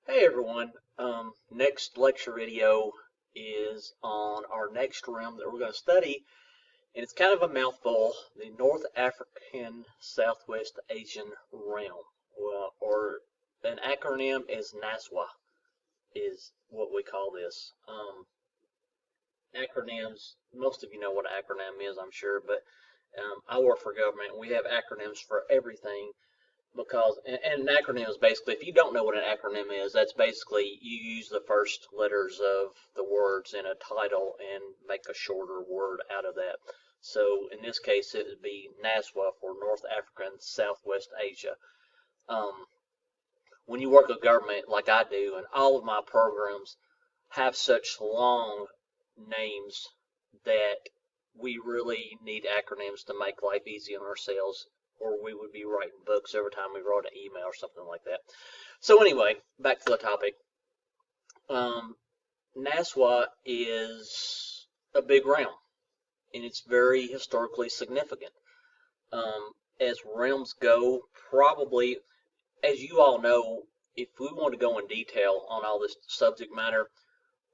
Hey everyone, next lecture video is on our next realm that we're going to study, and it's kind of a mouthful, the North African Southwest Asian realm, or an acronym is NASWA, is what we call this. Acronyms, most of you know what an acronym is, I'm sure, but I work for government, and we have acronyms for everything. Because and an acronym is basically, if you don't know what an acronym is, that's basically you use the first letters of the words in a title and make a shorter word out of that. So in this case, it would be NASWA for North Africa and Southwest Asia. When you work with government like I do, and all of my programs have such long names that we really need acronyms to make life easy on ourselves, or we would be writing books every time we wrote an email or something like that. So anyway, back to the topic. NASWA is a big realm, and it's very historically significant. As realms go, probably, as you all know, if we want to go in detail on all this subject matter,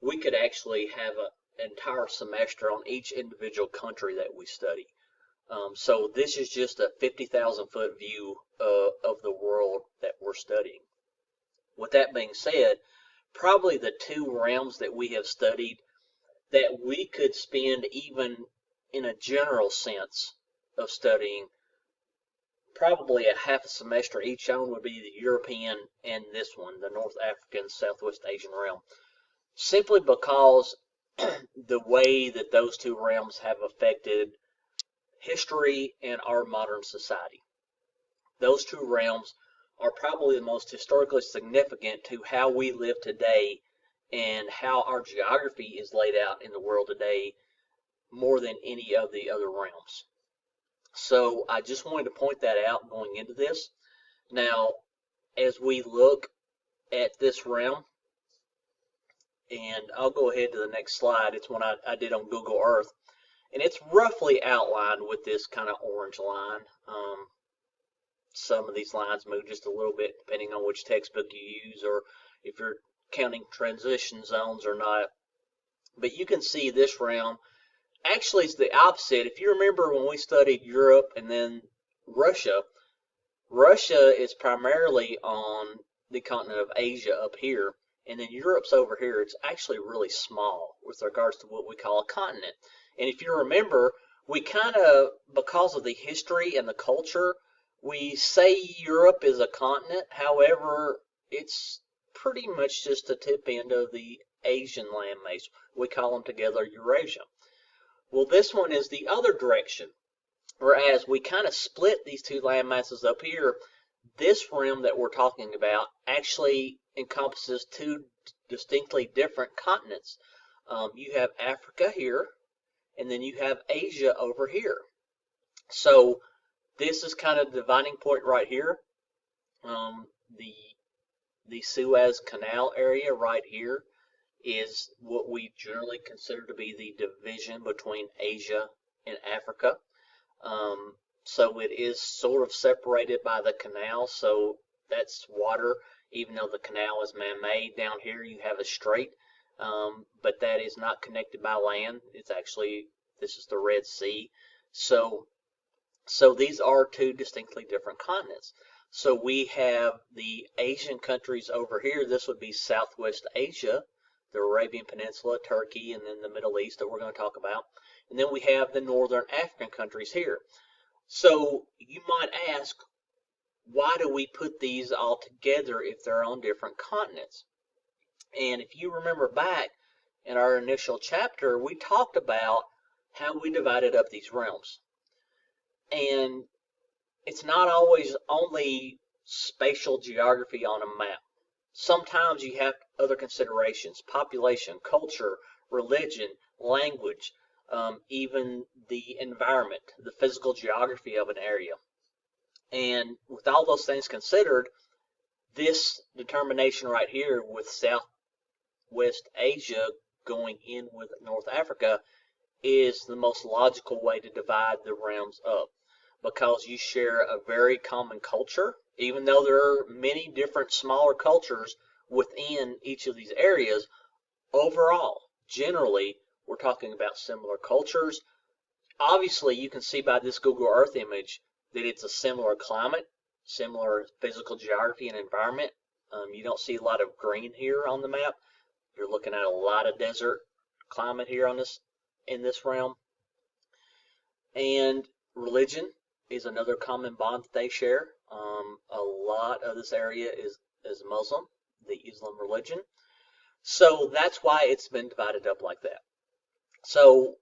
we could actually have an entire semester on each individual country that we study. So this is just a 50,000 foot view of the world that we're studying. With that being said, probably the two realms that we have studied that we could spend, even in a general sense of studying, probably a half a semester each on, would be the European and this one, the North African Southwest Asian realm, simply because the way that those two realms have affected history and our modern society. Those two realms are probably the most historically significant to how we live today and how our geography is laid out in the world today, more than any of the other realms. So I just wanted to point that out going into this. Now, as we look at this realm, and I'll go ahead to the next slide. It's one I did on Google Earth. And it's roughly outlined with this kind of orange line. Some of these lines move just a little bit depending on which textbook you use, or if you're counting transition zones or not. But you can see this realm actually is the opposite. If you remember when we studied Europe and then Russia, Russia is primarily on the continent of Asia up here, and then Europe's over here. It's actually really small with regards to what we call a continent. And if you remember, we kind of, because of the history and the culture, we say Europe is a continent. However, it's pretty much just the tip end of the Asian landmass. We call them together Eurasia. Well, this one is the other direction. Whereas we kind of split these two landmasses up here, this rim that we're talking about actually encompasses two distinctly different continents. You have Africa here, and then you have Asia over here. So this is kind of the dividing point right here. The Suez Canal area right here is what we generally consider to be the division between Asia and Africa. So it is sort of separated by the canal, so that's water, even though the canal is man-made. Down here you have a strait, but that is not connected by land. It's actually, this is the Red Sea. So these are two distinctly different continents. So we have the Asian countries over here. This would be Southwest Asia, the Arabian Peninsula, Turkey, and then the Middle East that we're going to talk about. And then we have the Northern African countries here. So you might ask, why do we put these all together if they're on different continents? And if you remember back in our initial chapter, we talked about how we divided up these realms. And it's not always only spatial geography on a map. Sometimes you have other considerations: population, culture, religion, language, even the environment, the physical geography of an area. And with all those things considered, this determination right here with Southwest Asia going in with North Africa is the most logical way to divide the realms up, because you share a very common culture. Even though there are many different smaller cultures within each of these areas, overall, generally, we're talking about similar cultures. Obviously, you can see by this Google Earth image that it's a similar climate, similar physical geography and environment. You don't see a lot of green here on the map. You're looking at a lot of desert climate here in this realm. And religion is another common bond that they share. A lot of this area is Muslim, the Islam religion. So that's why it's been divided up like that. So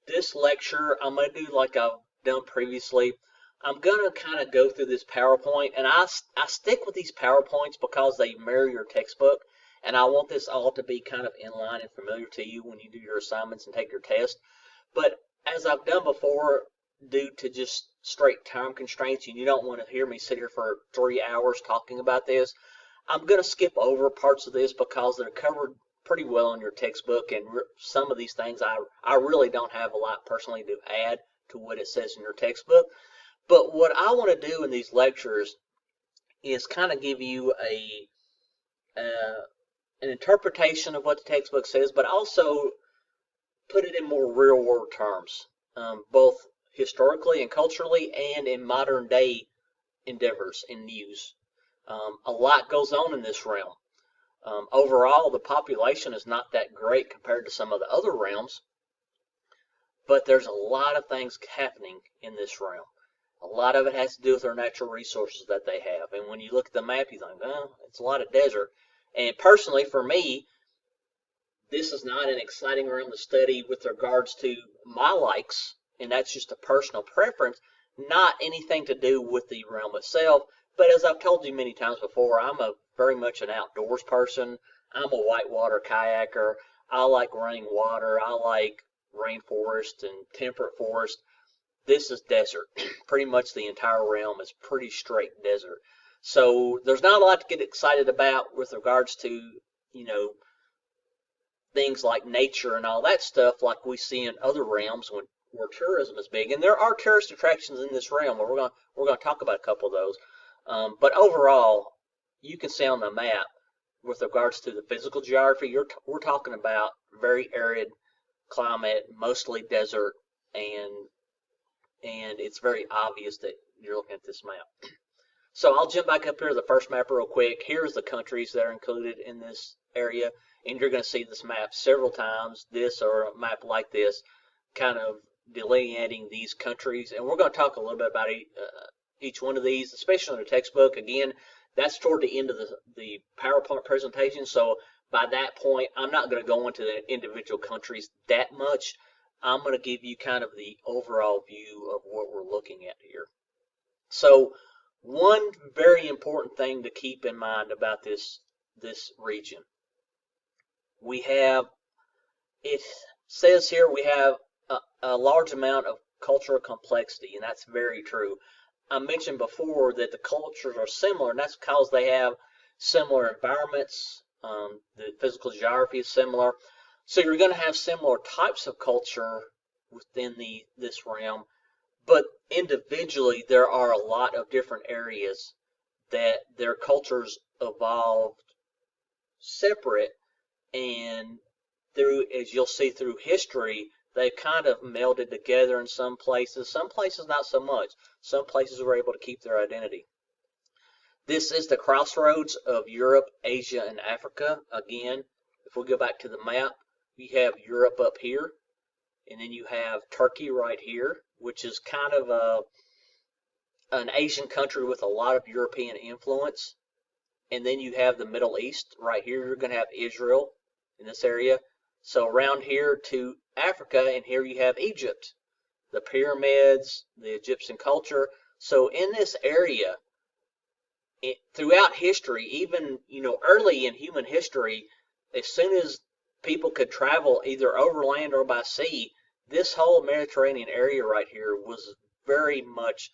this lecture, I'm going to do like I've done previously. I'm going to kind of go through this PowerPoint, and I stick with these PowerPoints because they mirror your textbook, and I want this all to be kind of in line and familiar to you when you do your assignments and take your test. But as I've done before, due to just straight time constraints, and you don't want to hear me sit here for 3 hours talking about this, I'm going to skip over parts of this because they're covered pretty well in your textbook, and some of these things I really don't have a lot personally to add to what it says in your textbook. But what I want to do in these lectures is kind of give you an interpretation of what the textbook says, but also put it in more real-world terms, both historically and culturally and in modern-day endeavors and news. A lot goes on in this realm. Overall, the population is not that great compared to some of the other realms, but there's a lot of things happening in this realm. A lot of it has to do with our natural resources that they have. And when you look at the map, you think, well, it's a lot of desert. And personally, for me, this is not an exciting realm to study with regards to my likes, and that's just a personal preference, not anything to do with the realm itself. But as I've told you many times before, I'm very much an outdoors person. I'm a whitewater kayaker. I like running water. I like rainforest and temperate forest. This is desert. Pretty much the entire realm is pretty straight desert. So there's not a lot to get excited about with regards to, things like nature and all that stuff like we see in other realms where tourism is big. And there are tourist attractions in this realm, and we're going to talk about a couple of those. But overall, you can see on the map, with regards to the physical geography, we're talking about very arid climate, mostly desert, and it's very obvious that you're looking at this map. So I'll jump back up here to the first map real quick. Here's the countries that are included in this area, and you're going to see this map several times, this or a map like this, kind of delineating these countries. And we're going to talk a little bit about each one of these, especially in the textbook. Again, that's toward the end of the PowerPoint presentation, so by that point, I'm not going to go into the individual countries that much. I'm going to give you kind of the overall view of what we're looking at here. So one very important thing to keep in mind about this region, it says here we have a large amount of cultural complexity, and that's very true. I mentioned before that the cultures are similar, and that's because they have similar environments. The physical geography is similar. So you're going to have similar types of culture within this realm, but individually there are a lot of different areas that their cultures evolved separate, and as you'll see through history, they've kind of melded together in some places not so much. Some places were able to keep their identity. This is the crossroads of Europe, Asia, and Africa. Again, if we go back to the map, you have Europe up here, and then you have Turkey right here, which is kind of an Asian country with a lot of European influence. And then you have the Middle East right here. You're going to have Israel in this area. So around here to Africa, and here you have Egypt, the pyramids, the Egyptian culture. So in this area, throughout history, even early in human history, as soon as people could travel either over land or by sea, this whole Mediterranean area right here was very much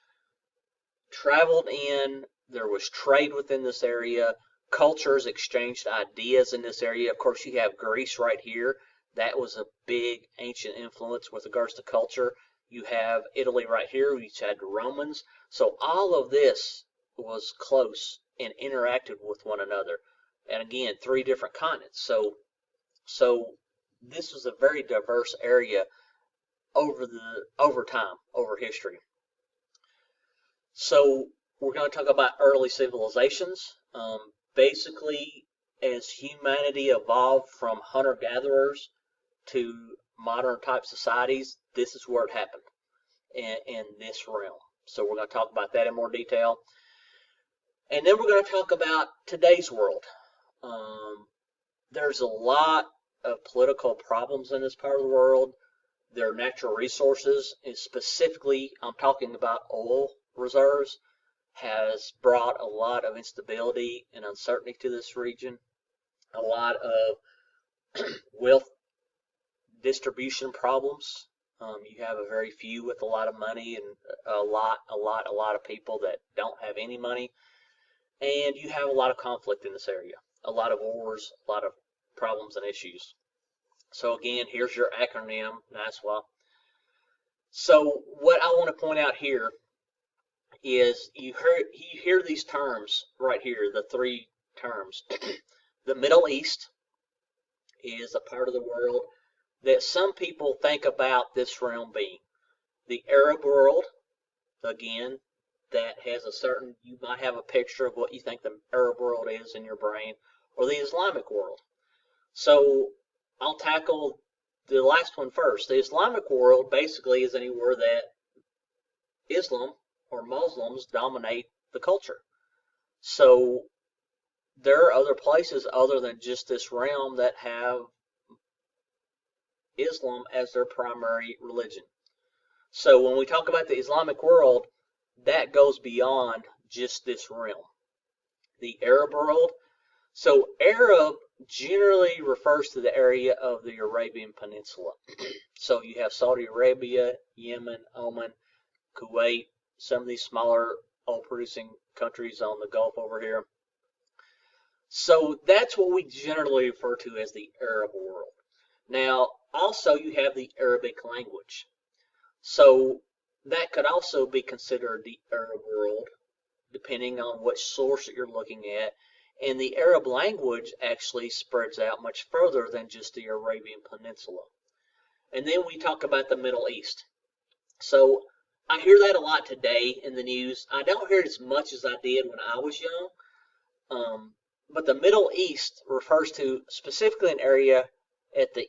traveled in. There was trade within this area. Cultures exchanged ideas in this area. Of course, you have Greece right here. That was a big ancient influence with regards to culture. You have Italy right here, which had the Romans. So all of this was close and interacted with one another. and again, 3 different continents. So this was a very diverse area over time, over history. So we're going to talk about early civilizations. Basically, as humanity evolved from hunter-gatherers to modern type societies, this is where it happened in this realm. So we're going to talk about that in more detail. And then we're going to talk about today's world. There's a lot of political problems in this part of the world. Their natural resources, and specifically, I'm talking about oil reserves, has brought a lot of instability and uncertainty to this region. A lot of wealth distribution problems. You have a very few with a lot of money, and a lot of people that don't have any money. And you have a lot of conflict in this area. A lot of wars, a lot of problems and issues. So again, here's your acronym, NASWA. So what I want to point out here is you hear these terms right here, the 3 terms. The Middle East is a part of the world that some people think about this realm being. The Arab world, again, that has a certain, you might have a picture of what you think the Arab world is in your brain, or the Islamic world. So I'll tackle the last one first. The Islamic world basically is anywhere that Islam or Muslims dominate the culture. So there are other places other than just this realm that have Islam as their primary religion. So when we talk about the Islamic world, that goes beyond just this realm. The Arab world, so Arab generally refers to the area of the Arabian Peninsula. So you have Saudi Arabia, Yemen, Oman, Kuwait, some of these smaller oil-producing countries on the Gulf over here. So that's what we generally refer to as the Arab world. Now, also you have the Arabic language. So that could also be considered the Arab world, depending on which source that you're looking at. And the Arab language actually spreads out much further than just the Arabian Peninsula. And then we talk about the Middle East. So I hear that a lot today in the news. I don't hear it as much as I did when I was young. But the Middle East refers to specifically an area at the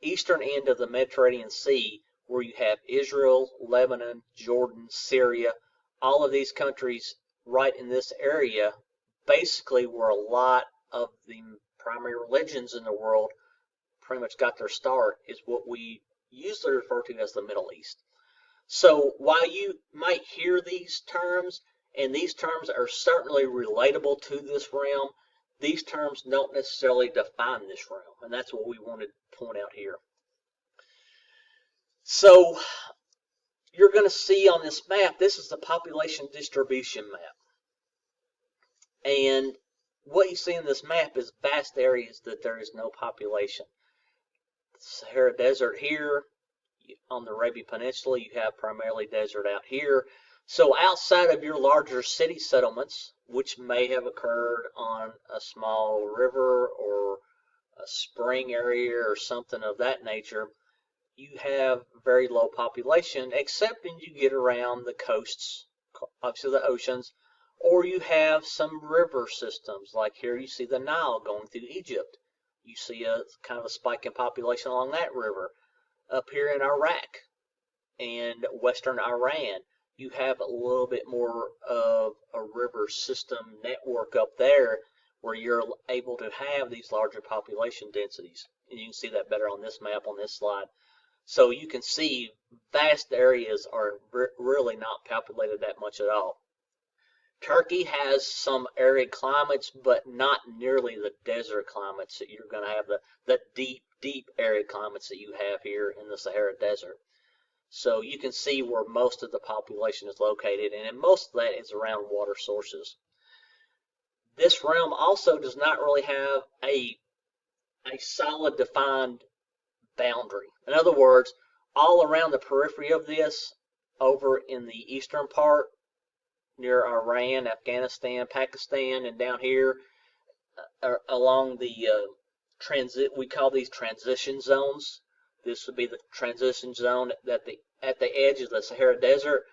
eastern end of the Mediterranean Sea where you have Israel, Lebanon, Jordan, Syria, all of these countries right in this area, basically where a lot of the primary religions in the world pretty much got their start, is what we usually refer to as the Middle East. So while you might hear these terms, and these terms are certainly relatable to this realm, these terms don't necessarily define this realm, and that's what we wanted to point out here. So you're going to see on this map, this is the population distribution map. And what you see in this map is vast areas that there is no population. The Sahara Desert here, on the Arabian Peninsula, you have primarily desert out here. So outside of your larger city settlements, which may have occurred on a small river or a spring area or something of that nature, you have very low population, except when you get around the coasts, obviously the oceans, or you have some river systems. Like here you see the Nile going through Egypt. You see a kind of a spike in population along that river. Up here in Iraq and western Iran, you have a little bit more of a river system network up there where you're able to have these larger population densities. And you can see that better on this map on this slide. So you can see vast areas are really not populated that much at all. Turkey has some arid climates, but not nearly the desert climates that you're going to have, the deep arid climates that you have here in the Sahara Desert. So you can see where most of the population is located, and most of that is around water sources. This realm also does not really have a solid defined boundary. In other words, all around the periphery of this, over in the eastern part, near Iran, Afghanistan, Pakistan, and down here, along the we call these transition zones. This would be the transition zone that at the edge of the Sahara Desert.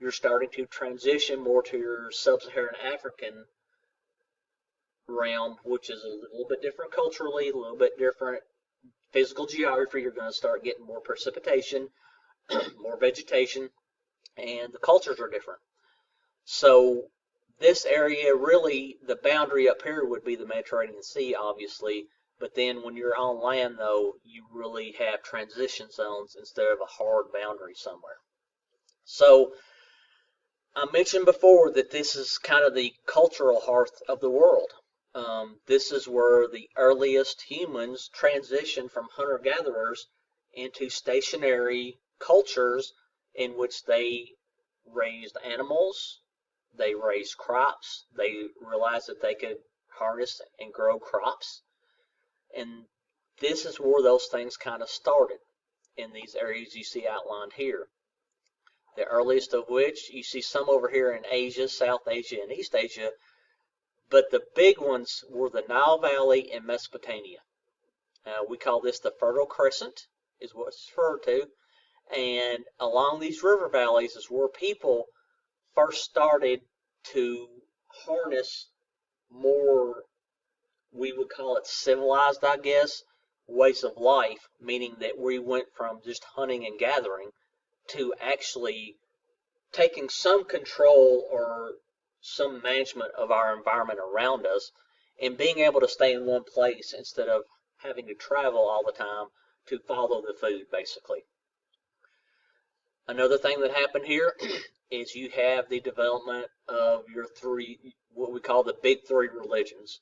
You're starting to transition more to your sub-Saharan African realm, which is a little bit different culturally, a little bit different physical geography. You're going to start getting more precipitation, more vegetation, and the cultures are different. So this area, really, the boundary up here would be the Mediterranean Sea, obviously. But then when you're on land, though, you really have transition zones instead of a hard boundary somewhere. So I mentioned before that this is kind of the cultural hearth of the world. This is where the earliest humans transitioned from hunter-gatherers into stationary cultures in which they raised animals, they raised crops, they realized that they could harvest and grow crops. And this is where those things kind of started in these areas you see outlined here. The earliest of which, you see some over here in Asia, South Asia, and East Asia, but the big ones were the Nile Valley and Mesopotamia. We call this the Fertile Crescent, is what it's referred to. And along these river valleys is where people first started to harness more, we would call it civilized, I guess, ways of life, meaning that we went from just hunting and gathering to actually taking some control or some management of our environment around us and being able to stay in one place instead of having to travel all the time to follow the food, basically. Another thing that happened here is you have the development of your three, what we call the big three religions: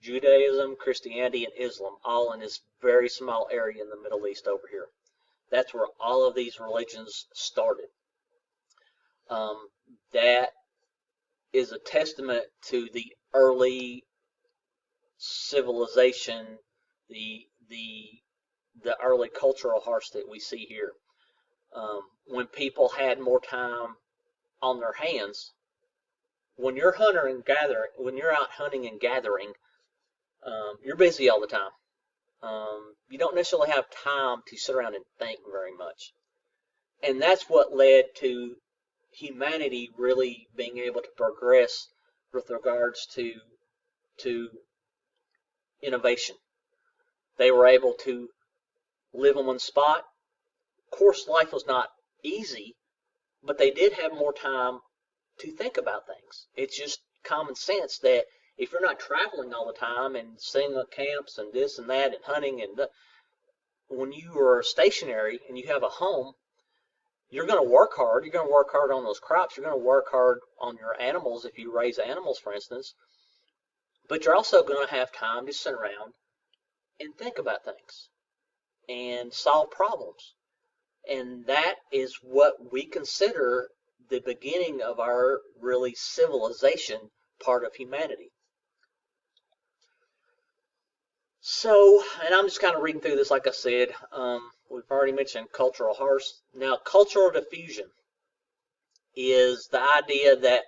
Judaism, Christianity, and Islam, all in this very small area in the Middle East over here. That's where all of these religions started. That is a testament to the early civilization, the early cultural hearts that we see here. When people had more time on their hands, when you're when you're out hunting and gathering, you're busy all the time. You don't necessarily have time to sit around and think very much. And that's what led to humanity really being able to progress with regards to innovation. They were able to live in one spot. Of course, life was not easy, but they did have more time to think about things. It's just common sense that if you're not traveling all the time and setting up camps and this and that and hunting, and when you are stationary and you have a home, you're going to work hard. You're going to work hard on those crops. You're going to work hard on your animals if you raise animals, for instance. But you're also going to have time to sit around and think about things and solve problems. And that is what we consider the beginning of our really civilization part of humanity. So, and I'm just kind of reading through this, like I said. We've already mentioned cultural hearts. Now, cultural diffusion is the idea that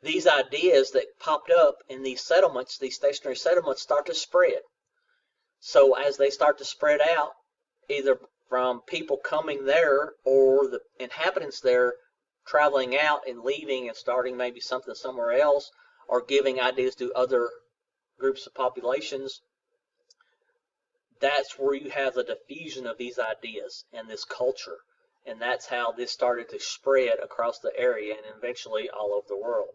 these ideas that popped up in these settlements, these stationary settlements, start to spread. So as they start to spread out, either from people coming there or the inhabitants there traveling out and leaving and starting maybe something somewhere else, or giving ideas to other groups of populations, that's where you have the diffusion of these ideas and this culture. And that's how this started to spread across the area and eventually all over the world.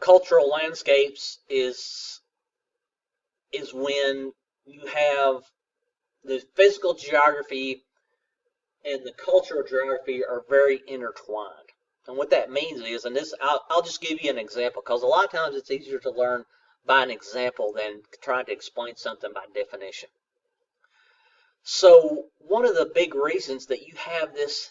Cultural landscapes is when you have the physical geography and the cultural geography are very intertwined. And what that means is, and this, I'll just give you an example, because a lot of times it's easier to learn by an example than trying to explain something by definition. So one of the big reasons that you have this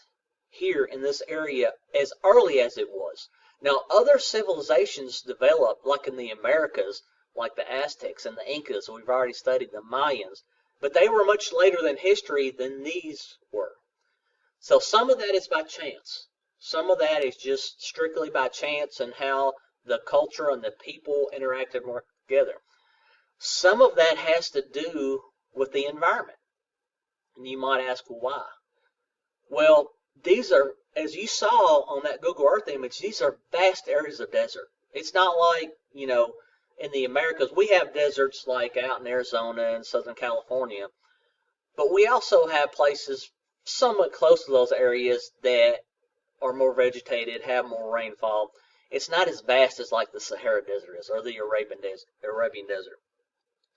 here in this area as early as it was. Now, other civilizations developed, like in the Americas, like the Aztecs and the Incas. We've already studied the Mayans, but they were much later than history than these were. So some of that is by chance. Some of that is just strictly by chance and how the culture and the people interacted together. Some of that has to do with the environment. And you might ask, well, why? Well, these are, as you saw on that Google Earth image, these are vast areas of desert. It's not like, in the Americas, we have deserts like out in Arizona and Southern California, but we also have places somewhat close to those areas that are more vegetated, have more rainfall. It's not as vast as like the Sahara Desert is or the Arabian Desert.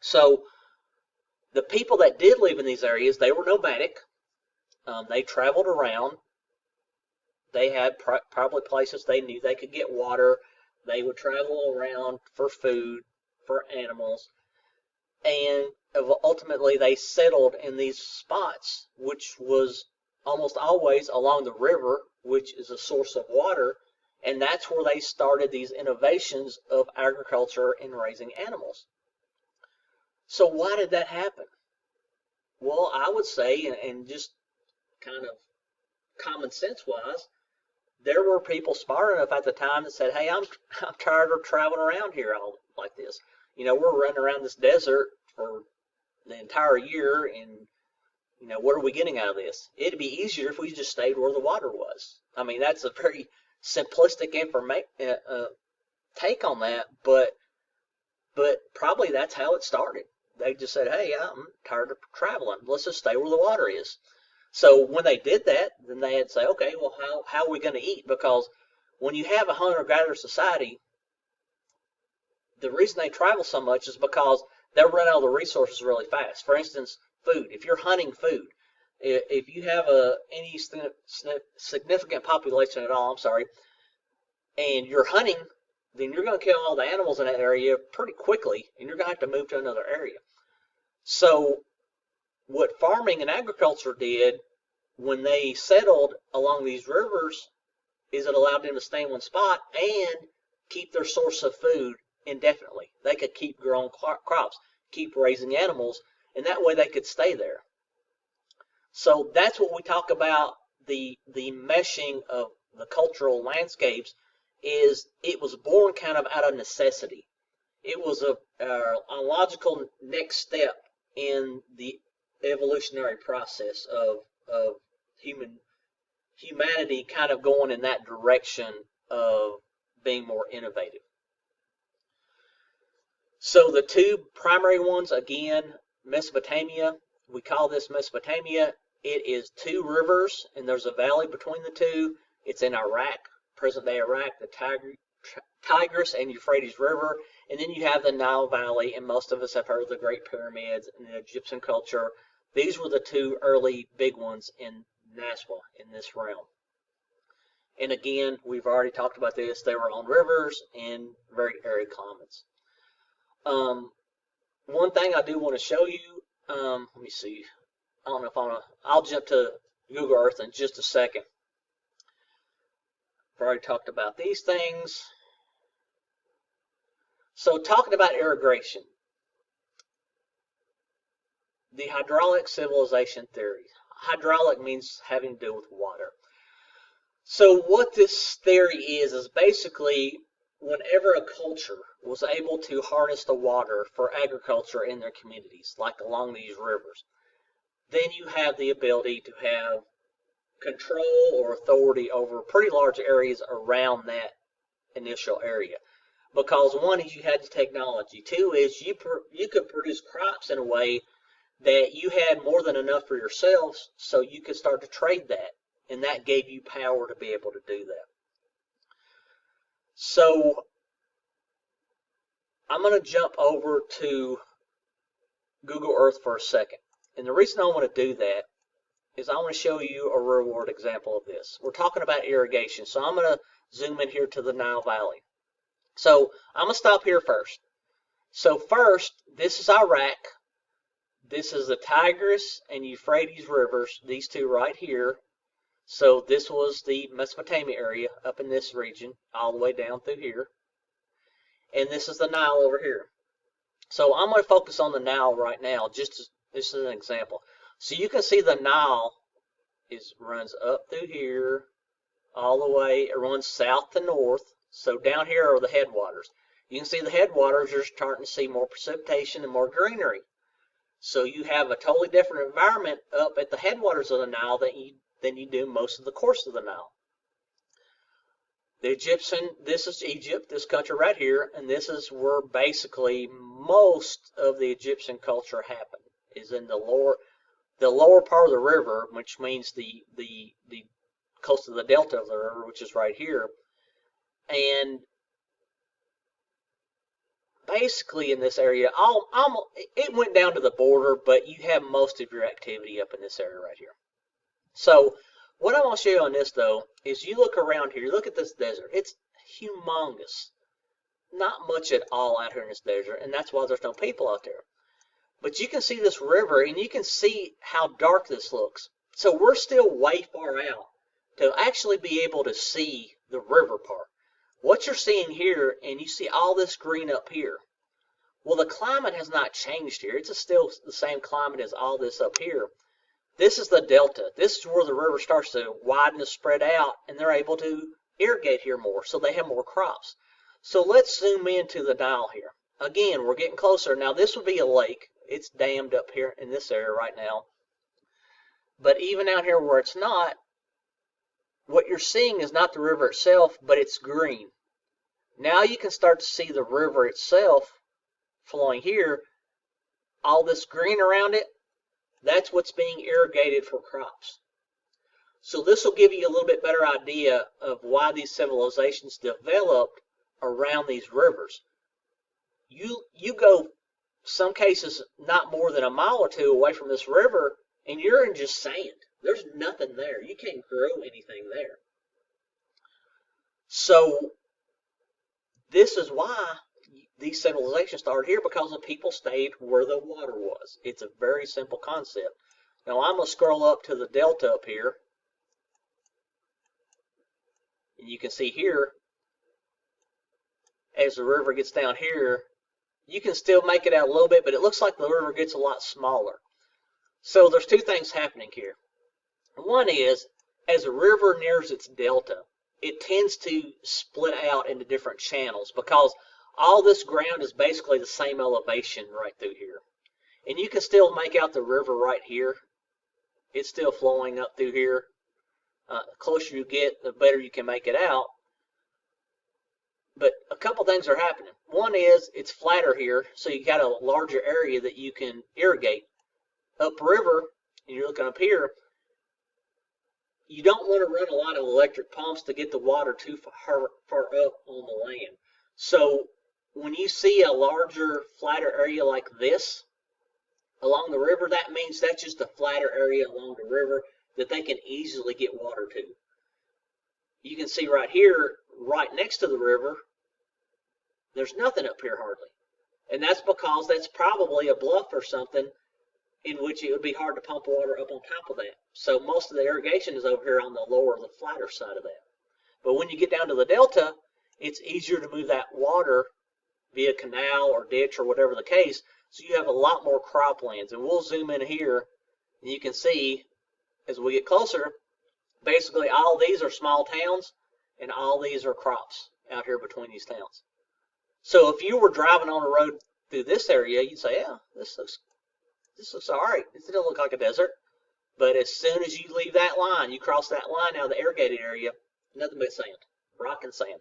So the people that did live in these areas, they were nomadic. They traveled around. They had probably places they knew they could get water. They would travel around for food, for animals, and ultimately they settled in these spots, which was almost always along the river, which is a source of water, and that's where they started these innovations of agriculture and raising animals. So why did that happen? Well, I would say, and just kind of common sense wise, there were people smart enough at the time that said, hey, I'm tired of traveling around here all like this. We're running around this desert for the entire year, and what are we getting out of this? It'd be easier if we just stayed where the water was. I mean, that's a very simplistic take on that, but probably that's how it started. They just said, hey, I'm tired of traveling. Let's just stay where the water is. So when they did that, then they had to say, okay, well, how are we going to eat? Because when you have a hunter-gatherer society, the reason they travel so much is because they'll run out of the resources really fast. For instance, food. If you're hunting food, if you have any significant population at all, and you're hunting, then you're going to kill all the animals in that area pretty quickly, and you're going to have to move to another area. So what farming and agriculture did when they settled along these rivers is it allowed them to stay in one spot and keep their source of food indefinitely. They could keep growing crops, keep raising animals, and that way they could stay there. So that's what we talk about, the meshing of the cultural landscapes. Is it was born kind of out of necessity. It was a logical next step in the evolutionary process of humanity kind of going in that direction of being more innovative. So the two primary ones, again, Mesopotamia, we call this Mesopotamia. It is two rivers, and there's a valley between the two. It's in Iraq, present-day Iraq, the Tigris and Euphrates River, and then you have the Nile Valley, and most of us have heard of the Great Pyramids and the Egyptian culture. These were the two early big ones in Nazca, in this realm. And again, we've already talked about this. They were on rivers and very arid climates. One thing I do want to show you, let me see. I don't know if I'll jump to Google Earth in just a second. I've already talked about these things. So talking about irrigation, the hydraulic civilization theory. Hydraulic means having to do with water. So what this theory is basically whenever a culture was able to harness the water for agriculture in their communities, like along these rivers, then you have the ability to have control or authority over pretty large areas around that initial area. Because one is you had the technology. Two is you could produce crops in a way that you had more than enough for yourselves, so you could start to trade that. And that gave you power to be able to do that. So I'm going to jump over to Google Earth for a second. And the reason I want to do that is I want to show you a real world example of this. We're talking about irrigation, so I'm going to zoom in here to the Nile Valley. So I'm going to stop here first. So first, this is Iraq. This is the Tigris and Euphrates rivers, these two right here. So this was the Mesopotamia area up in this region, all the way down through here. And this is the Nile over here. So I'm going to focus on the Nile right now, just this is an example. So you can see the Nile runs up through here, all the way, it runs south to north. So down here are the headwaters. You can see the headwaters, you're starting to see more precipitation and more greenery. So you have a totally different environment up at the headwaters of the Nile than you do most of the course of the Nile. The Egyptian, this is Egypt, this country right here, and this is where basically most of the Egyptian culture happened, is in the lower part of the river, which means the close to the delta of the river, which is right here. And basically in this area, it went down to the border, but you have most of your activity up in this area right here. So what I want to show you on this, though, is you look around here, look at this desert. It's humongous. Not much at all out here in this desert, and that's why there's no people out there. But you can see this river, and you can see how dark this looks. So we're still way far out to actually be able to see the river part. What you're seeing here, and you see all this green up here. Well, the climate has not changed here. It's still the same climate as all this up here. This is the delta. This is where the river starts to widen and spread out, and they're able to irrigate here more, so they have more crops. So let's zoom into the Nile here. Again, we're getting closer. Now, this would be a lake. It's dammed up here in this area right now. But even out here where it's not, what you're seeing is not the river itself, but it's green. Now you can start to see the river itself flowing here. All this green around it, that's what's being irrigated for crops. So this will give you a little bit better idea of why these civilizations developed around these rivers. You go some cases not more than a mile or two away from this river, and you're in just sand. There's nothing there. You can't grow anything there. So this is why these civilizations started here, because the people stayed where the water was. It's a very simple concept. Now I'm going to scroll up to the delta up here. And you can see here, as the river gets down here, you can still make it out a little bit, but it looks like the river gets a lot smaller. So there's two things happening here. One is, as the river nears its delta, it tends to split out into different channels, because all this ground is basically the same elevation right through here. And you can still make out the river right here. It's still flowing up through here. The closer you get, the better you can make it out. But a couple things are happening. One is it's flatter here, so you got a larger area that you can irrigate. Upriver, and you're looking up here, you don't want to run a lot of electric pumps to get the water too far up on the land. So when you see a larger, flatter area like this along the river, that means that's just a flatter area along the river that they can easily get water to. You can see right here, right next to the river, there's nothing up here hardly. And that's because that's probably a bluff or something in which it would be hard to pump water up on top of that. So most of the irrigation is over here on the lower, the flatter side of that. But when you get down to the delta, it's easier to move that water via canal or ditch or whatever the case. So you have a lot more croplands. And we'll zoom in here, and you can see as we get closer, basically all these are small towns and all these are crops out here between these towns. So if you were driving on a road through this area, you'd say, yeah, this looks all right. It still looks like a desert. But as soon as you leave that line, you cross that line out of the irrigated area, nothing but sand, rock and sand.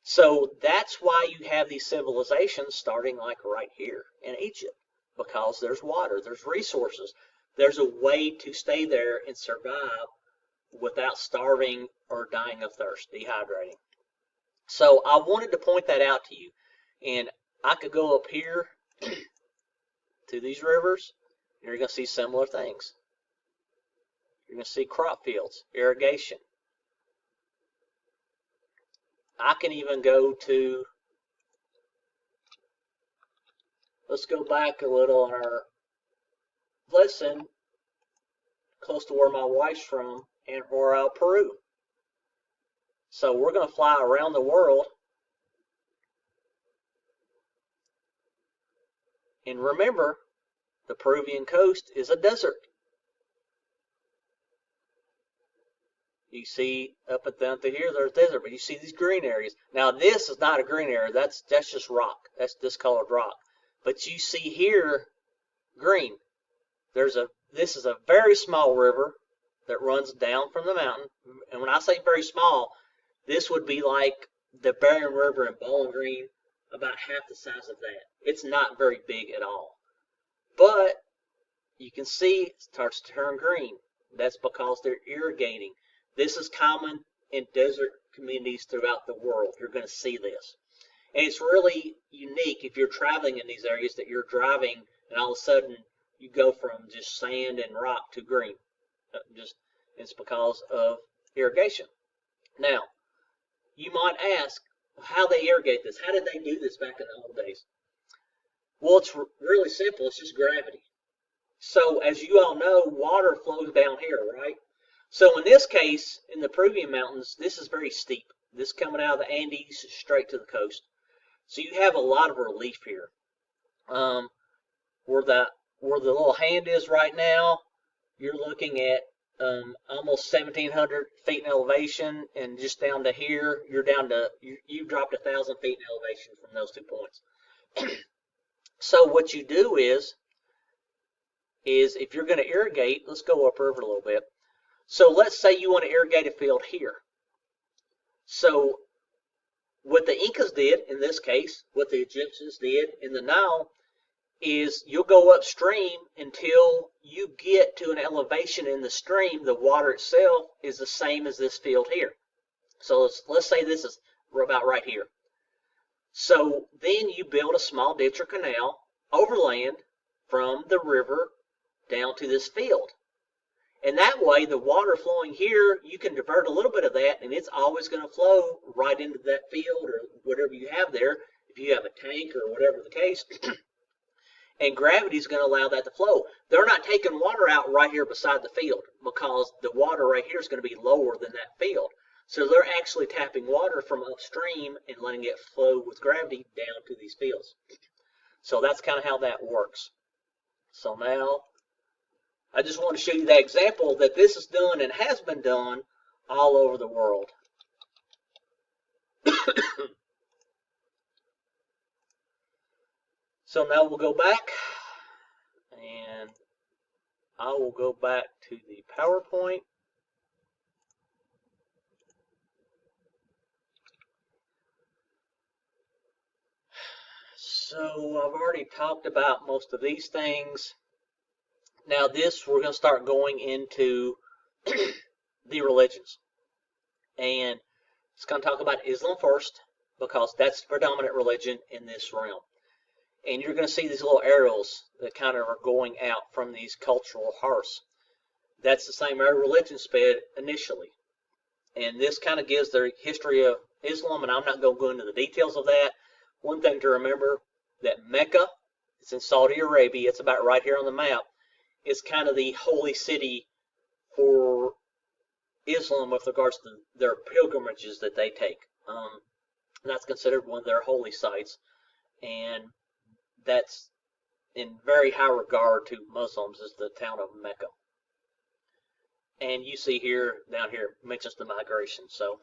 So that's why you have these civilizations starting like right here in Egypt, because there's water, there's resources. There's a way to stay there and survive without starving or dying of thirst, dehydrating. So I wanted to point that out to you. And I could go up here to these rivers, and you're going to see similar things. You're going to see crop fields, irrigation. I can even go to, let's go back a little on our lesson, close to where my wife's from, in Royal, Peru. So we're going to fly around the world. And remember, the Peruvian coast is a desert. You see up and down through here, there's desert, but you see these green areas. Now this is not a green area. That's just rock. That's discolored rock. But you see here green. This is a very small river that runs down from the mountain. And when I say very small, this would be like the Barren River in Bowling Green, about half the size of that. It's not very big at all. But you can see it starts to turn green. That's because they're irrigating. This is common in desert communities throughout the world. You're going to see this. And it's really unique if you're traveling in these areas that you're driving and all of a sudden you go from just sand and rock to green. It's because of irrigation. Now, you might ask how they irrigate this. How did they do this back in the old days? Well, it's really simple. It's just gravity. So as you all know, water flows down here, right? So in this case, in the Peruvian mountains, this is very steep. This coming out of the Andes straight to the coast. So you have a lot of relief here. Where the little hand is right now, you're looking at almost 1,700 feet in elevation, and just down to here, you've dropped 1,000 feet in elevation from those 2 points. So what you do is if you're going to irrigate, let's go up river a little bit. So let's say you want to irrigate a field here. So what the Incas did in this case, what the Egyptians did in the Nile, is you'll go upstream until you get to an elevation in the stream. The water itself is the same as this field here. So let's say this is about right here. So then you build a small ditch or canal overland from the river down to this field. And that way, the water flowing here, you can divert a little bit of that, and it's always going to flow right into that field or whatever you have there, if you have a tank or whatever the case. And gravity is going to allow that to flow. They're not taking water out right here beside the field because the water right here is going to be lower than that field. So they're actually tapping water from upstream and letting it flow with gravity down to these fields. So that's kind of how that works. So now, I just want to show you that example that this is done and has been done all over the world. So now we'll go back, and I will go back to the PowerPoint. So I've already talked about most of these things. Now we're going to start going into the religions. And it's going to talk about Islam first, because that's the predominant religion in this realm. And you're going to see these little arrows that kind of are going out from these cultural hearths. That's the same way religion spread initially. And this kind of gives the history of Islam, and I'm not going to go into the details of that. One thing to remember, that Mecca, it's in Saudi Arabia, it's about right here on the map, is kind of the holy city for Islam with regards to their pilgrimages that they take. That's considered one of their holy sites, and that's in very high regard to Muslims, is the town of Mecca. And you see here, down here, it mentions the migration. So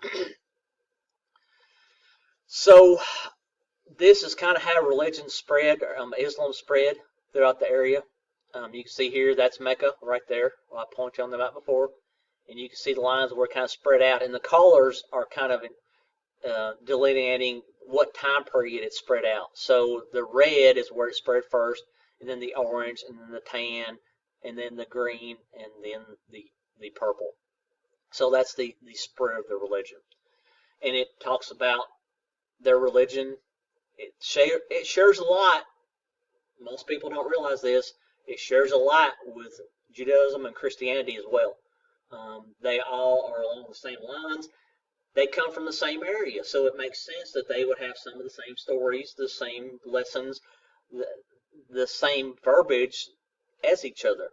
this is kind of how religion spread, Islam spread throughout the area. You can see here, that's Mecca right there. Well, I pointed on the map before. And you can see the lines where it kind of spread out. And the colors are kind of delineating what time period it spread out. So the red is where it spread first, and then the orange, and then the tan, and then the green, and then the purple. So that's the spread of the religion. And it talks about their religion. It shares a lot. Most people don't realize this. It shares a lot with Judaism and Christianity as well. They all are along the same lines. They come from the same area, so it makes sense that they would have some of the same stories, the same lessons, the same verbiage as each other.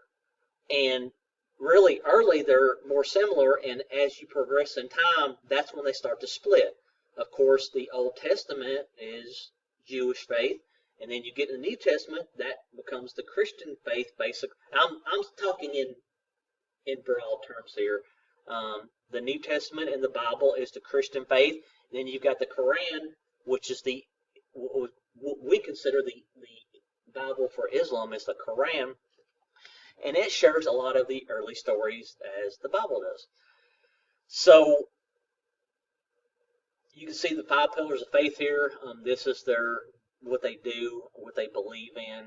And really early, they're more similar, and as you progress in time, that's when they start to split. Of course, the Old Testament is Jewish faith, and then you get in the New Testament, that becomes the Christian faith, basically. I'm talking in broad terms here. The New Testament in the Bible is the Christian faith. Then you've got the Quran, which is what we consider the Bible for Islam is the Quran, and it shares a lot of the early stories as the Bible does. So you can see the 5 pillars of faith here. This is what they do, what they believe in.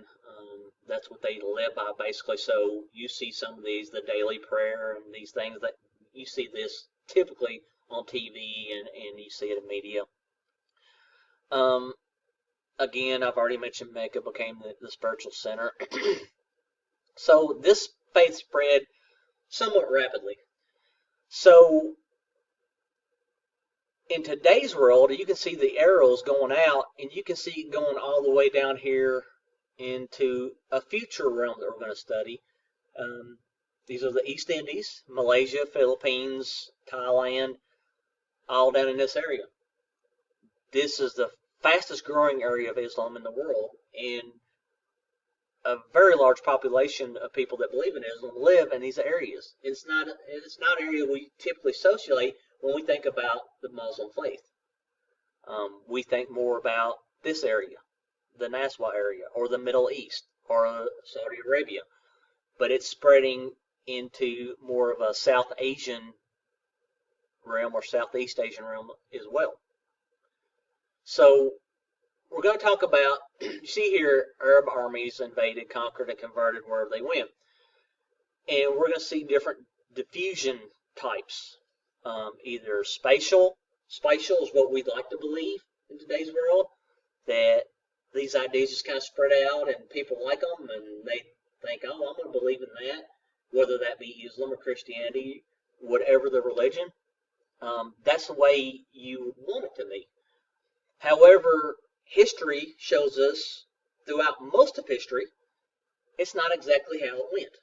That's what they live by, basically. So you see some of these, the daily prayer and these things that you see this typically on TV and you see it in media. Again, I've already mentioned Mecca became the spiritual center. So this faith spread somewhat rapidly. So in today's world, you can see the arrows going out, and you can see it going all the way down here into a future realm that we're going to study. These are the East Indies, Malaysia, Philippines, Thailand, all down in this area. This is the fastest growing area of Islam in the world, and a very large population of people that believe in Islam live in these areas. It's not an area we typically associate when we think about the Muslim faith. We think more about this area, the Naswa area, or the Middle East, or Saudi Arabia. But it's spreading into more of a South Asian realm or Southeast Asian realm as well. So we're going to talk about, you see here, Arab armies invaded, conquered, and converted wherever they went. And we're going to see different diffusion types. Either spatial is what we'd like to believe in today's world, that these ideas just kind of spread out and people like them and they think, oh, I'm going to believe in that, whether that be Islam or Christianity, whatever the religion. That's the way you would want it to be. However, history shows us throughout most of history, it's not exactly how it went.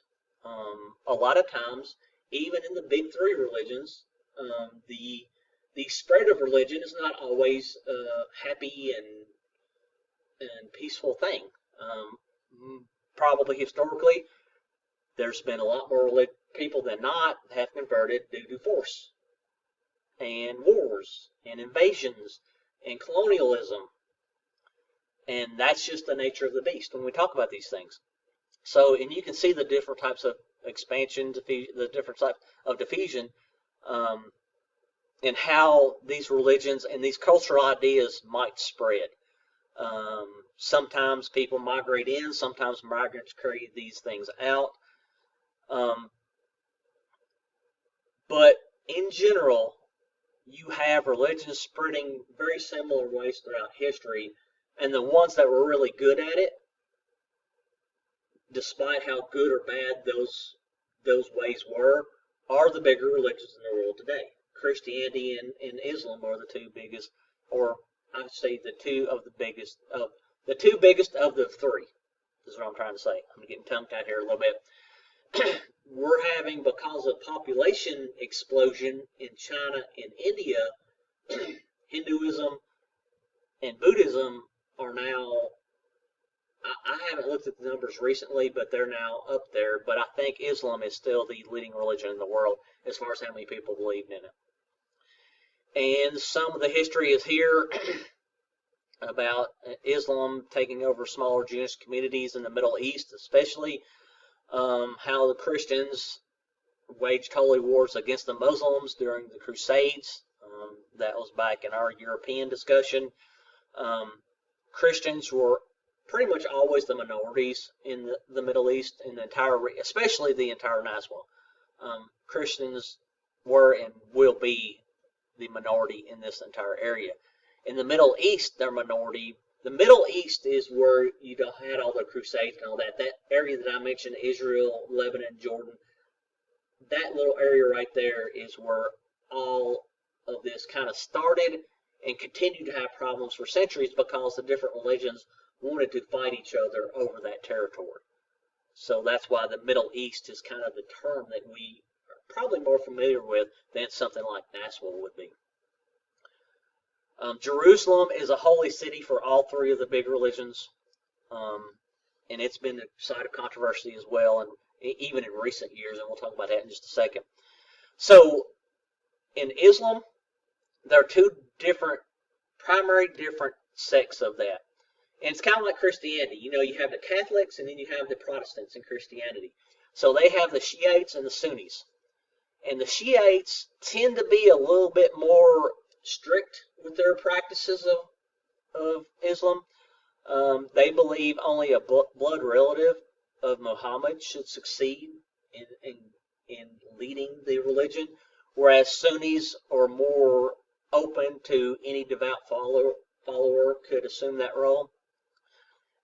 A lot of times, even in the big 3 religions, the spread of religion is not always a happy and peaceful thing. Probably historically, there's been a lot more people than not have converted due to force and wars and invasions and colonialism. And that's just the nature of the beast when we talk about these things. So, and you can see the different types of expansion, the different types of diffusion, and how these religions and these cultural ideas might spread. Sometimes people migrate in, sometimes migrants carry these things out. But in general, you have religions spreading very similar ways throughout history, and the ones that were really good at it, despite how good or bad those ways were, are the bigger religions in the world today. Christianity and Islam are the 2 biggest, or I would say the 2 biggest of the 3. This is what I'm trying to say. I'm getting tongue-tied here a little bit. We're having, because of population explosion in China and India, Hinduism and Buddhism are now, I haven't looked at the numbers recently, but they're now up there. But I think Islam is still the leading religion in the world as far as how many people believe in it. And some of the history is here about Islam taking over smaller Jewish communities in the Middle East, especially how the Christians waged holy wars against the Muslims during the Crusades. That was back in our European discussion. Christians were pretty much always the minorities in the Middle East, in the entire, especially the entire Naswa. Christians were and will be the minority in this entire area. In the Middle East, they're minority. The Middle East is where you had all the Crusades and all that. That area that I mentioned, Israel, Lebanon, Jordan, that little area right there is where all of this kind of started and continued to have problems for centuries because the different religions wanted to fight each other over that territory. So that's why the Middle East is kind of the term that we are probably more familiar with than something like Naswa would be. Jerusalem is a holy city for all 3 of the big religions, and it's been a site of controversy as well, and even in recent years, and we'll talk about that in just a second. So in Islam, there are two primary different sects of that. And it's kind of like Christianity. You know, you have the Catholics and then you have the Protestants in Christianity. So they have the Shiites and the Sunnis. And the Shiites tend to be a little bit more strict with their practices of Islam. They believe only a blood relative of Muhammad should succeed in leading the religion, whereas Sunnis are more open to any devout follower could assume that role.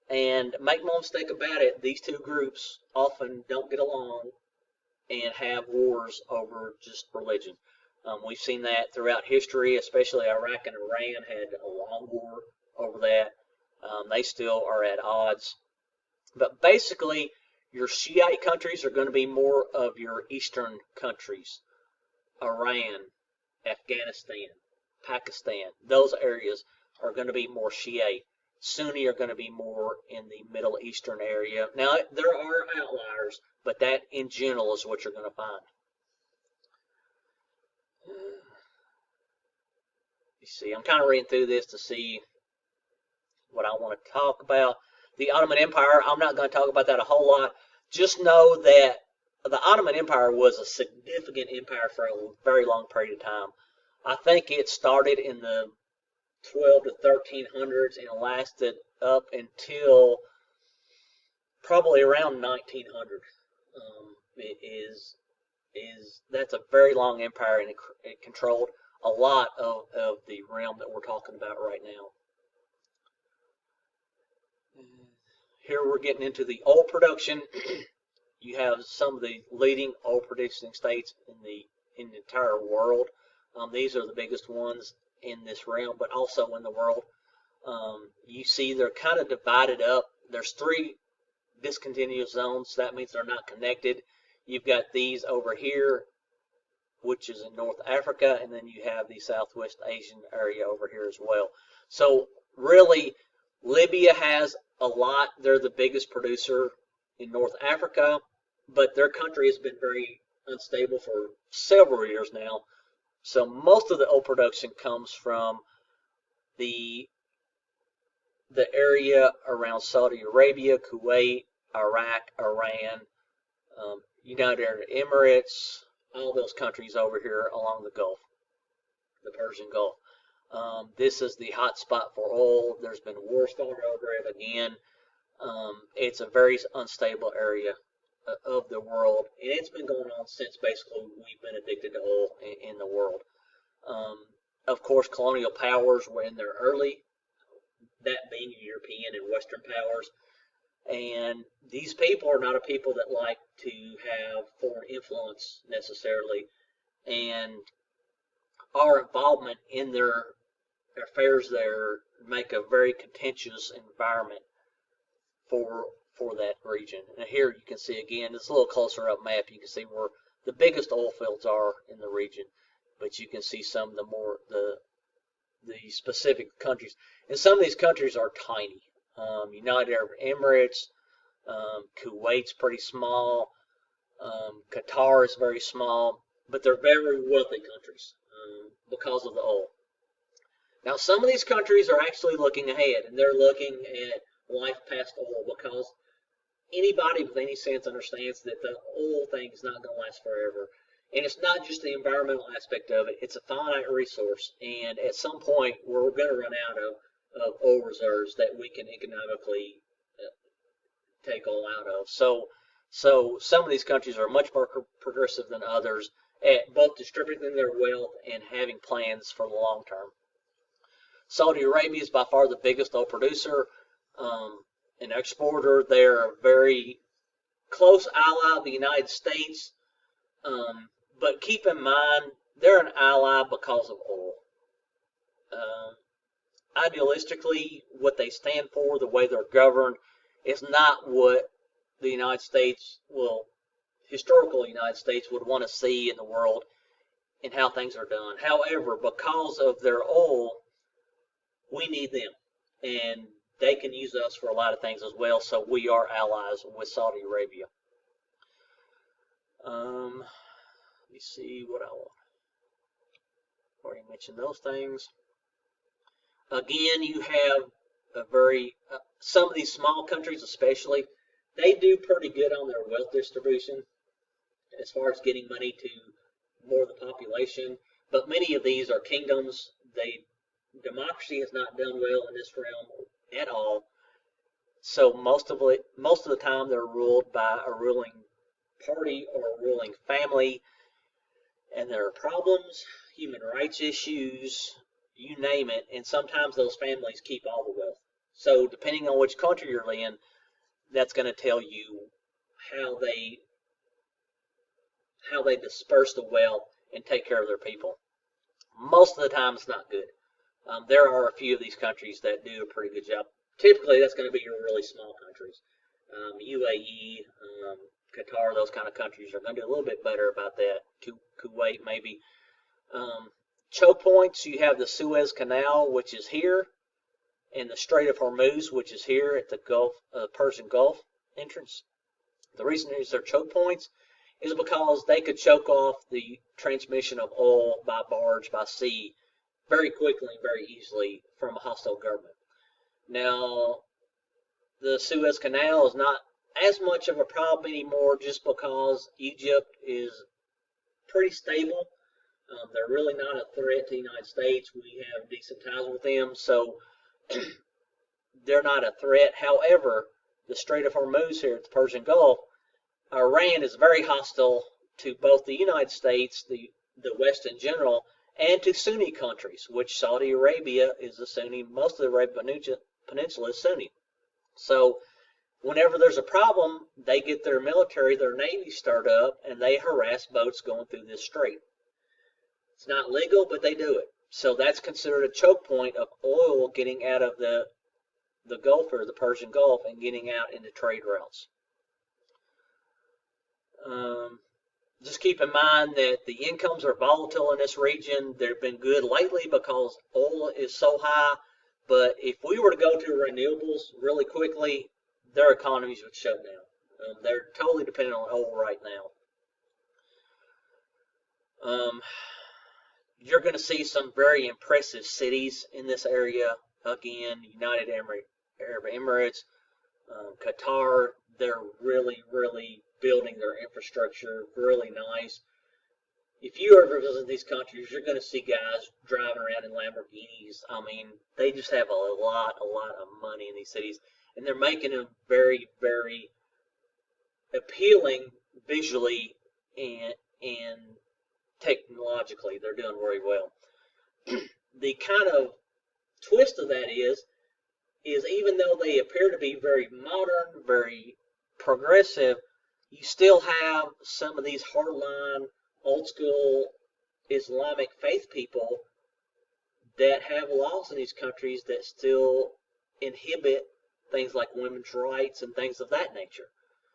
And make no mistake about it, these two groups often don't get along and have wars over just religion. We've seen that throughout history, especially Iraq and Iran had a long war over that. They still are at odds. But basically, your Shiite countries are going to be more of your eastern countries. Iran, Afghanistan, Pakistan, those areas are going to be more Shiite. Sunni are going to be more in the Middle Eastern area. Now, there are outliers, but that in general is what you're going to find. You see, I'm kind of reading through this to see what I want to talk about. The Ottoman Empire, I'm not going to talk about that a whole lot. Just know that the Ottoman Empire was a significant empire for a very long period of time. I think it started in the 12 to 1300s and lasted up until probably around 1900. That's a very long empire, and it controlled a lot of the realm that we're talking about right now. Here we're getting into the oil production. You have some of the leading oil producing states in the entire world. These are the biggest ones in this realm, but also in the world. You see they're kind of divided up. There's 3 discontinuous zones. So that means they're not connected. You've got these over here, which is in North Africa, and then you have the Southwest Asian area over here as well. So really, Libya has a lot. They're the biggest producer in North Africa, but their country has been very unstable for several years now. So most of the oil production comes from the area around Saudi Arabia, Kuwait, Iraq, Iran, United Arab Emirates, all those countries over here along the Gulf, the Persian Gulf. This is the hot spot for oil. There's been wars fought over it again. It's a very unstable area of the world, and it's been going on since basically we've been addicted to oil in the world. Of course, colonial powers were in there early, that being European and Western powers. And these people are not a people that like to have foreign influence necessarily, and our involvement in their affairs there make a very contentious environment for that region. And here you can see again, this a little closer up map, you can see where the biggest oil fields are in the region, but you can see some of the specific countries. And some of these countries are tiny. United Arab Emirates, Kuwait's pretty small, Qatar is very small, but they're very wealthy countries because of the oil. Now, some of these countries are actually looking ahead, and they're looking at life past oil, because anybody with any sense understands that the oil thing is not going to last forever. And it's not just the environmental aspect of it, it's a finite resource. And at some point, we're going to run out of oil reserves that we can economically take oil out of. So some of these countries are much more progressive than others at both distributing their wealth and having plans for the long term. Saudi Arabia is by far the biggest oil producer, an exporter. They're a very close ally of the United States, but keep in mind, they're an ally because of oil. Idealistically, what they stand for, the way they're governed, is not what the United States historical United States would want to see in the world and how things are done. However, because of their oil, we need them, and they can use us for a lot of things as well, so we are allies with Saudi Arabia. Let me see what I want. Already mentioned those things. Again, you have a very, some of these small countries especially, they do pretty good on their wealth distribution as far as getting money to more of the population. But many of these are kingdoms. Democracy has not done well in this realm at all. So most of the time they're ruled by a ruling party or a ruling family, and there are problems, human rights issues, you name it, and sometimes those families keep all the wealth. So depending on which country you're in, that's going to tell you how they disperse the wealth and take care of their people. Most of the time, it's not good. There are a few of these countries that do a pretty good job. Typically, that's going to be your really small countries. UAE, Qatar, those kind of countries are going to do a little bit better about that. Kuwait, maybe. Choke points, you have the Suez Canal, which is here, and the Strait of Hormuz, which is here at the Persian Gulf entrance. The reason these are choke points is because they could choke off the transmission of oil by barge, by sea, very quickly and very easily from a hostile government. Now, the Suez Canal is not as much of a problem anymore just because Egypt is pretty stable. They're really not a threat to the United States. We have decent ties with them, so they're not a threat. However, the Strait of Hormuz here at the Persian Gulf, Iran is very hostile to both the United States, the West in general, and to Sunni countries, which Saudi Arabia is a Sunni. Most of the Arabian Peninsula is Sunni. So whenever there's a problem, they get their military, their navy started up, and they harass boats going through this strait. It's not legal, but they do it. So that's considered a choke point of oil getting out of the Gulf or the Persian Gulf and getting out into trade routes. Just keep in mind that the incomes are volatile in this region. They've been good lately because oil is so high. But if we were to go to renewables really quickly, their economies would shut down. They're totally dependent on oil right now. You're going to see some very impressive cities in this area. Again, United Arab Emirates, Qatar, they're really, really building their infrastructure really nice. If you ever visit these countries, you're going to see guys driving around in Lamborghinis. I mean, they just have a lot of money in these cities, and they're making them very, very appealing visually and technologically. They're doing very well. The kind of twist of that is even though they appear to be very modern, very progressive, you still have some of these hardline, old school Islamic faith people that have laws in these countries that still inhibit things like women's rights and things of that nature.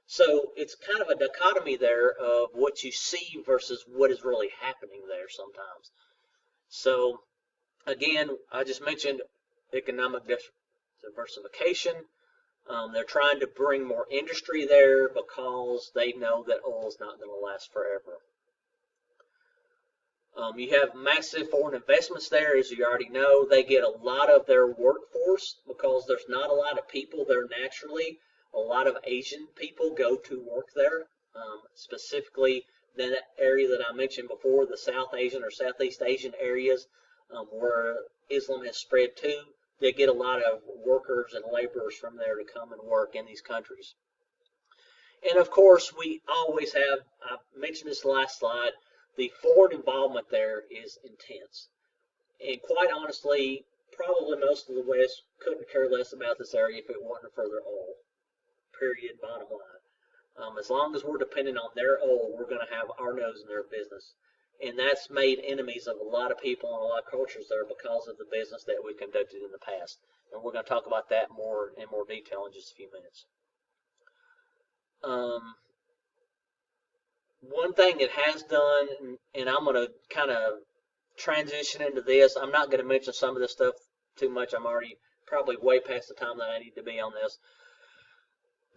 So it's kind of a dichotomy there of what you see versus what is really happening there sometimes. So again, I just mentioned economic diversification. They're trying to bring more industry there because they know that oil is not going to last forever. You have massive foreign investments there, as you already know. They get a lot of their workforce because there's not a lot of people there naturally. A lot of Asian people go to work there, specifically that area that I mentioned before, the South Asian or Southeast Asian areas where Islam has spread to. They get a lot of workers and laborers from there to come and work in these countries. And of course, we always have, I mentioned this last slide, the foreign involvement there is intense. And quite honestly, probably most of the West couldn't care less about this area if it wasn't for their oil. Period, bottom line. As long as we're dependent on their oil, we're going to have our nose in their business. And that's made enemies of a lot of people and a lot of cultures there because of the business that we conducted in the past. And we're going to talk about that in more detail in just a few minutes. One thing it has done, and I'm going to kind of transition into this. I'm not going to mention some of this stuff too much. I'm already probably way past the time that I need to be on this.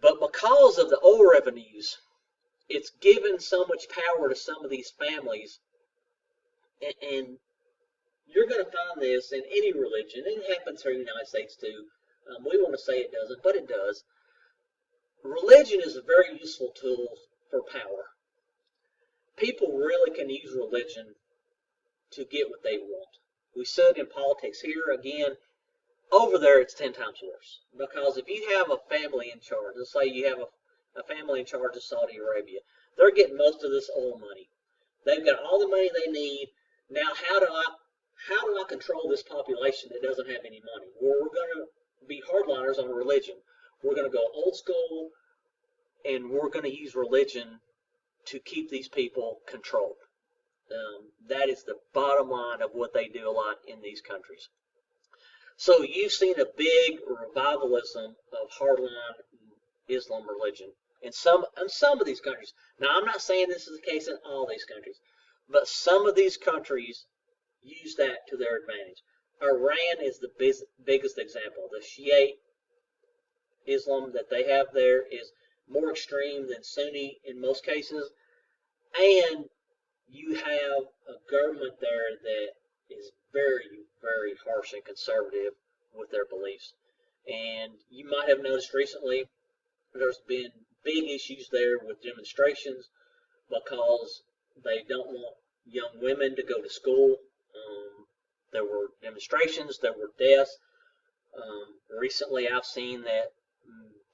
But because of the oil revenues, it's given so much power to some of these families, and You're going to find this in any religion. It happens here in the United States too. We want to say it doesn't, but it does. Religion is a very useful tool for power. People really can use religion to get what they want. We see it in politics here. Again, over there it's 10 times worse. Because if you have a family in charge, let's say you have a family in charge of Saudi Arabia, they're getting most of this oil money. They've got all the money they need. Now, how do I control this population that doesn't have any money? Well, we're going to be hardliners on religion. We're going to go old school, and we're going to use religion to keep these people controlled. That is the bottom line of what they do a lot in these countries. So you've seen a big revivalism of hardline Islam religion in some of these countries. Now, I'm not saying this is the case in all these countries, but some of these countries use that to their advantage. Iran is the biggest example. The Shiite Islam that they have there is more extreme than Sunni in most cases, and you have a government there that is very, very harsh and conservative with their beliefs. And you might have noticed recently there's been big issues there with demonstrations because they don't want young women to go to school. There were demonstrations, there were deaths. Recently I've seen that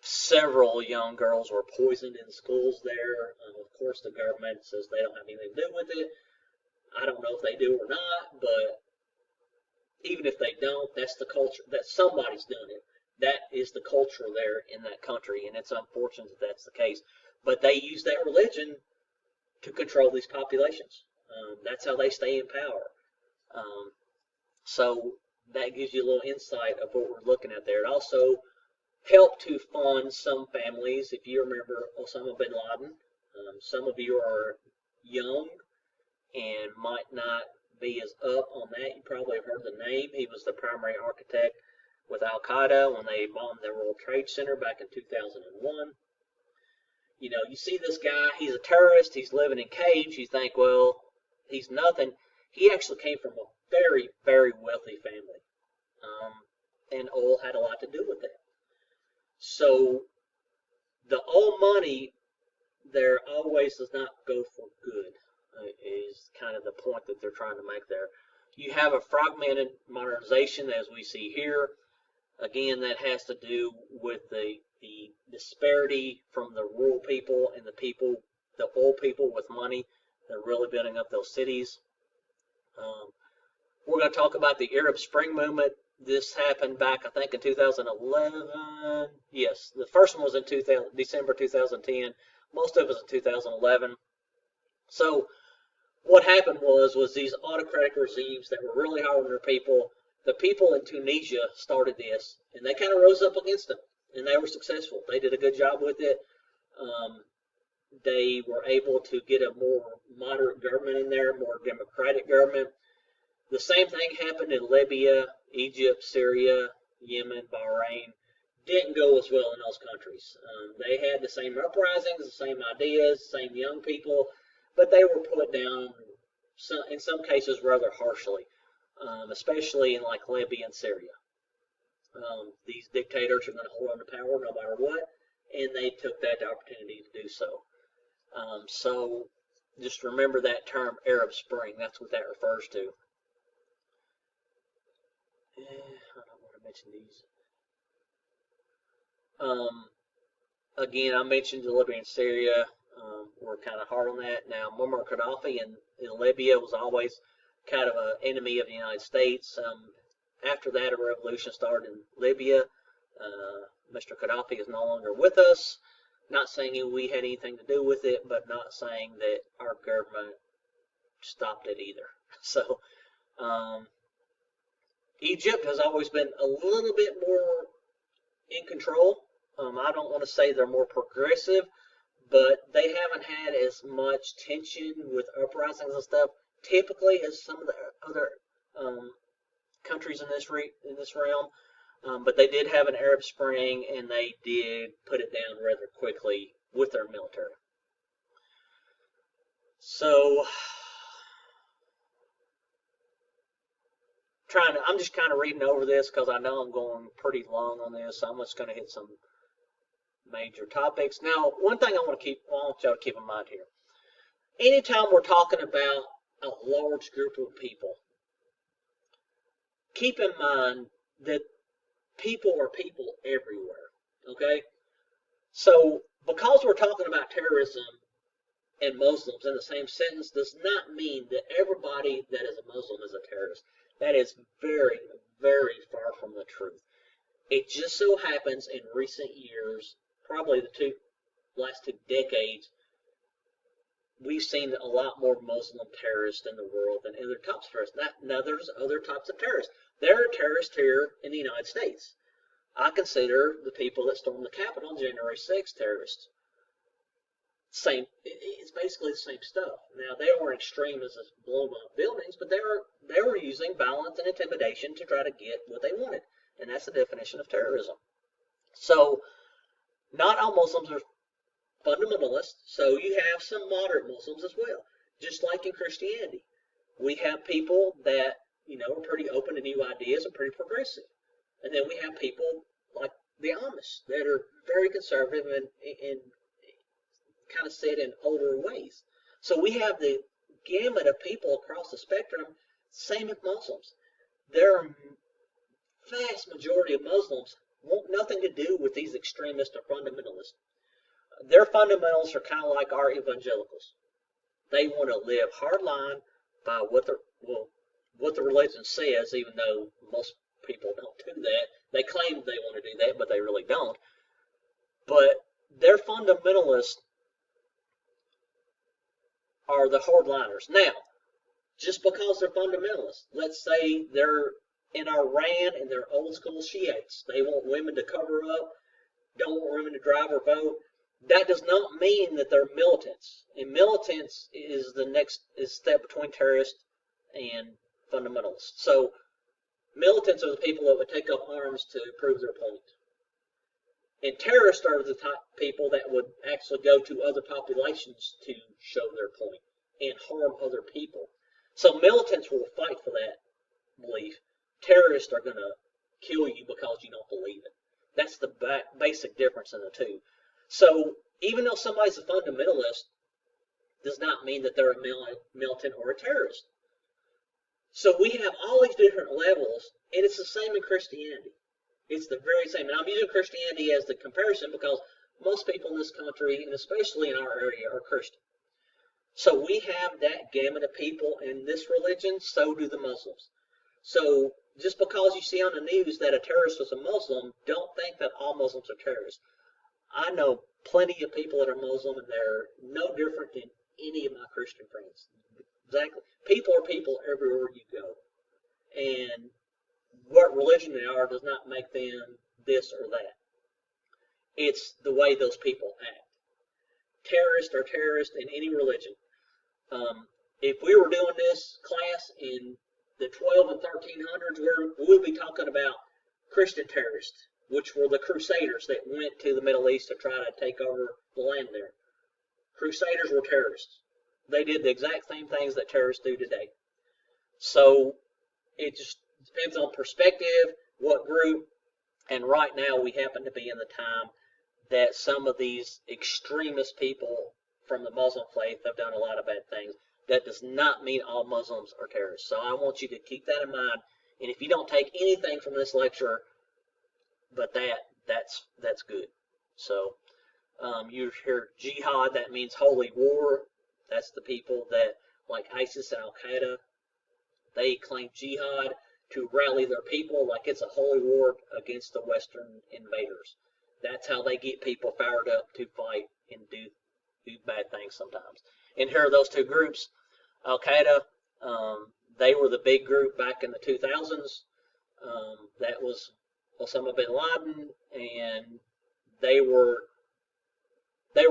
several young girls were poisoned in schools there. Of course, the government says they don't have anything to do with it. I don't know if they do or not, but even if they don't, that's the culture, that somebody's doing it. That is the culture there in that country, and it's unfortunate that that's the case. But they use that religion to control these populations. That's how they stay in power. So that gives you a little insight of what we're looking at there. It also helped to fund some families. If you remember Osama bin Laden, some of you are young and might not be as up on that. You probably have heard the name. He was the primary architect with Al-Qaeda when they bombed the World Trade Center back in 2001. You know, you see this guy, he's a terrorist, he's living in caves, you think, well, he's nothing. He actually came from a very, very wealthy family. And oil had a lot to do with that. So the oil money there always does not go for good, is kind of the point that they're trying to make there. You have a fragmented modernization as we see here. Again, that has to do with the disparity from the rural people and the old people with money that are really building up those cities. We're going to talk about the Arab Spring movement. This happened back, I think, in 2011. Yes, the first one was in December 2010. Most of it was in 2011. So what happened was these autocratic regimes that were really hard on their people. The people in Tunisia started this, and they kind of rose up against them, and they were successful. They did a good job with it. They were able to get a more moderate government in there, more democratic government. The same thing happened in Libya, Egypt, Syria, Yemen, Bahrain. Didn't go as well in those countries. They had the same uprisings, the same ideas, same young people, but they were put down, in some cases, rather harshly, especially in like Libya and Syria. These dictators are going to hold on to power no matter what, and they took that opportunity to do so. So just remember that term Arab Spring. That's what that refers to. I don't want to mention these. Again, I mentioned Libya and Syria. We're kind of hard on that. Now, Muammar Gaddafi in Libya was always kind of an enemy of the United States. After that, a revolution started in Libya. Mr. Gaddafi is no longer with us. Not saying we had anything to do with it, but not saying that our government stopped it either. So, Egypt has always been a little bit more in control. I don't want to say they're more progressive, but they haven't had as much tension with uprisings and stuff, typically, as some of the other countries in this realm. But they did have an Arab Spring, and they did put it down rather quickly with their military. So just kind of reading over this because I know I'm going pretty long on this. So I'm just going to hit some major topics. Now, one thing I want y'all to keep in mind here. Anytime we're talking about a large group of people, keep in mind that people are people everywhere, okay? So, because we're talking about terrorism and Muslims in the same sentence does not mean that everybody that is a Muslim is a terrorist. That is very, very far from the truth. It just so happens in recent years, probably the last 2 decades, we've seen a lot more Muslim terrorists in the world than other types of terrorists. Now, there's other types of terrorists. There are terrorists here in the United States. I consider the people that stormed the Capitol on January 6th terrorists. It's basically the same stuff. Now, they weren't extreme as blowing up buildings, but they were using violence and intimidation to try to get what they wanted, and that's the definition of terrorism. So, not all Muslims are fundamentalists, so you have some moderate Muslims as well. Just like in Christianity, we have people that are pretty open to new ideas and pretty progressive, and then we have people like the Amish that are very conservative and kind of set in older ways. So we have the gamut of people across the spectrum. Same with Muslims. There are vast majority of Muslims want nothing to do with these extremists or fundamentalists. Their fundamentals are kind of like our evangelicals. They want to live hardline by what the religion says, even though most people don't do that. They claim they want to do that, but they really don't. But their fundamentalists are the hardliners. Now, just because they're fundamentalists, let's say they're in Iran and they're old school Shiites. They want women to cover up, don't want women to drive or vote. That does not mean that they're militants. And militants is the next step between terrorists and fundamentalists. So militants are the people that would take up arms to prove their point. And terrorists are the type of people that would actually go to other populations to show their point and harm other people. So militants will fight for that belief. Terrorists are going to kill you because you don't believe it. That's the basic difference in the two. So even though somebody's a fundamentalist, does not mean that they're a militant or a terrorist. So we have all these different levels, and it's the same in Christianity. It's the very same. And I'm using Christianity as the comparison because most people in this country, and especially in our area, are Christian. So we have that gamut of people in this religion, so do the Muslims. So just because you see on the news that a terrorist was a Muslim, don't think that all Muslims are terrorists. I know plenty of people that are Muslim, and they're no different than any of my Christian friends. Exactly. People are people everywhere you go. And what religion they are does not make them this or that. It's the way those people act. Terrorists are terrorists in any religion. If we were doing this class in the 12 and 1300s, we would be talking about Christian terrorists, which were the Crusaders that went to the Middle East to try to take over the land there. Crusaders were terrorists. They did the exact same things that terrorists do today. So it just depends on perspective, what group, and right now we happen to be in the time that some of these extremist people from the Muslim faith have done a lot of bad things. That does not mean all Muslims are terrorists. So I want you to keep that in mind. And if you don't take anything from this lecture but that's good. So you hear jihad, that means holy war. That's the people that, like ISIS and Al-Qaeda, they claim jihad to rally their people like it's a holy war against the Western invaders. That's how they get people fired up to fight and do bad things sometimes. And here are those two groups. Al-Qaeda, they were the big group back in the 2000s. That was Osama bin Laden, and they were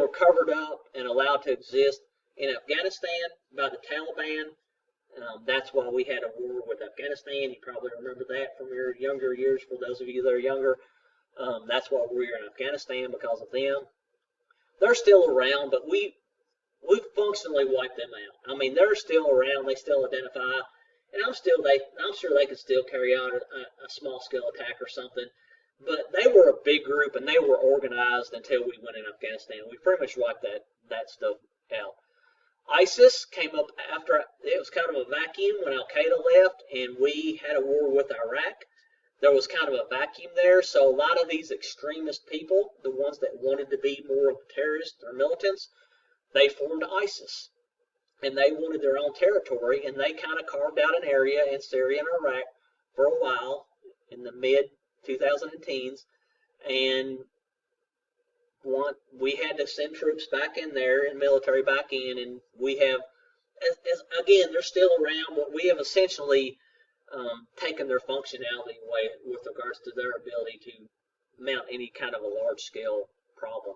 covered up and allowed to exist in Afghanistan by the Taliban. That's why we had a war with Afghanistan. You probably remember that from your younger years. For those of you that are younger, that's why we're in Afghanistan, because of them. They're still around, but we functionally wiped them out. I mean, they're still around. They still identify, and I'm sure they could still carry out a small scale attack or something. But they were a big group and they were organized until we went in Afghanistan. We pretty much wiped that stuff out. ISIS came up after it was kind of a vacuum when Al Qaeda left, and we had a war with Iraq. There was kind of a vacuum there, so a lot of these extremist people, the ones that wanted to be more terrorists or militants, they formed ISIS, and they wanted their own territory, and they kind of carved out an area in Syria and Iraq for a while in the mid 2010s, and we had to send troops back in there and military back in, and we have, again, they're still around, but we have essentially taken their functionality away with regards to their ability to mount any kind of a large-scale problem.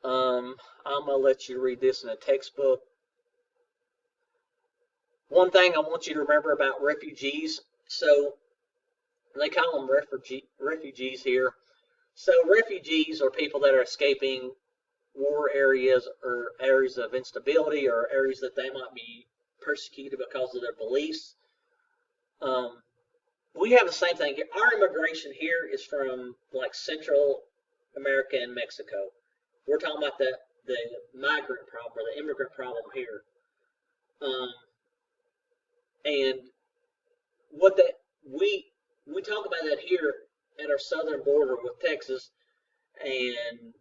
I'm going to let you read this in a textbook. One thing I want you to remember about refugees, so they call them refugees here. So refugees are people that are escaping war areas or areas of instability or areas that they might be persecuted because of their beliefs. We have the same thing. Our immigration here is from like Central America and Mexico. We're talking about the migrant problem or the immigrant problem here. And what that we talk about that here at our southern border with Texas and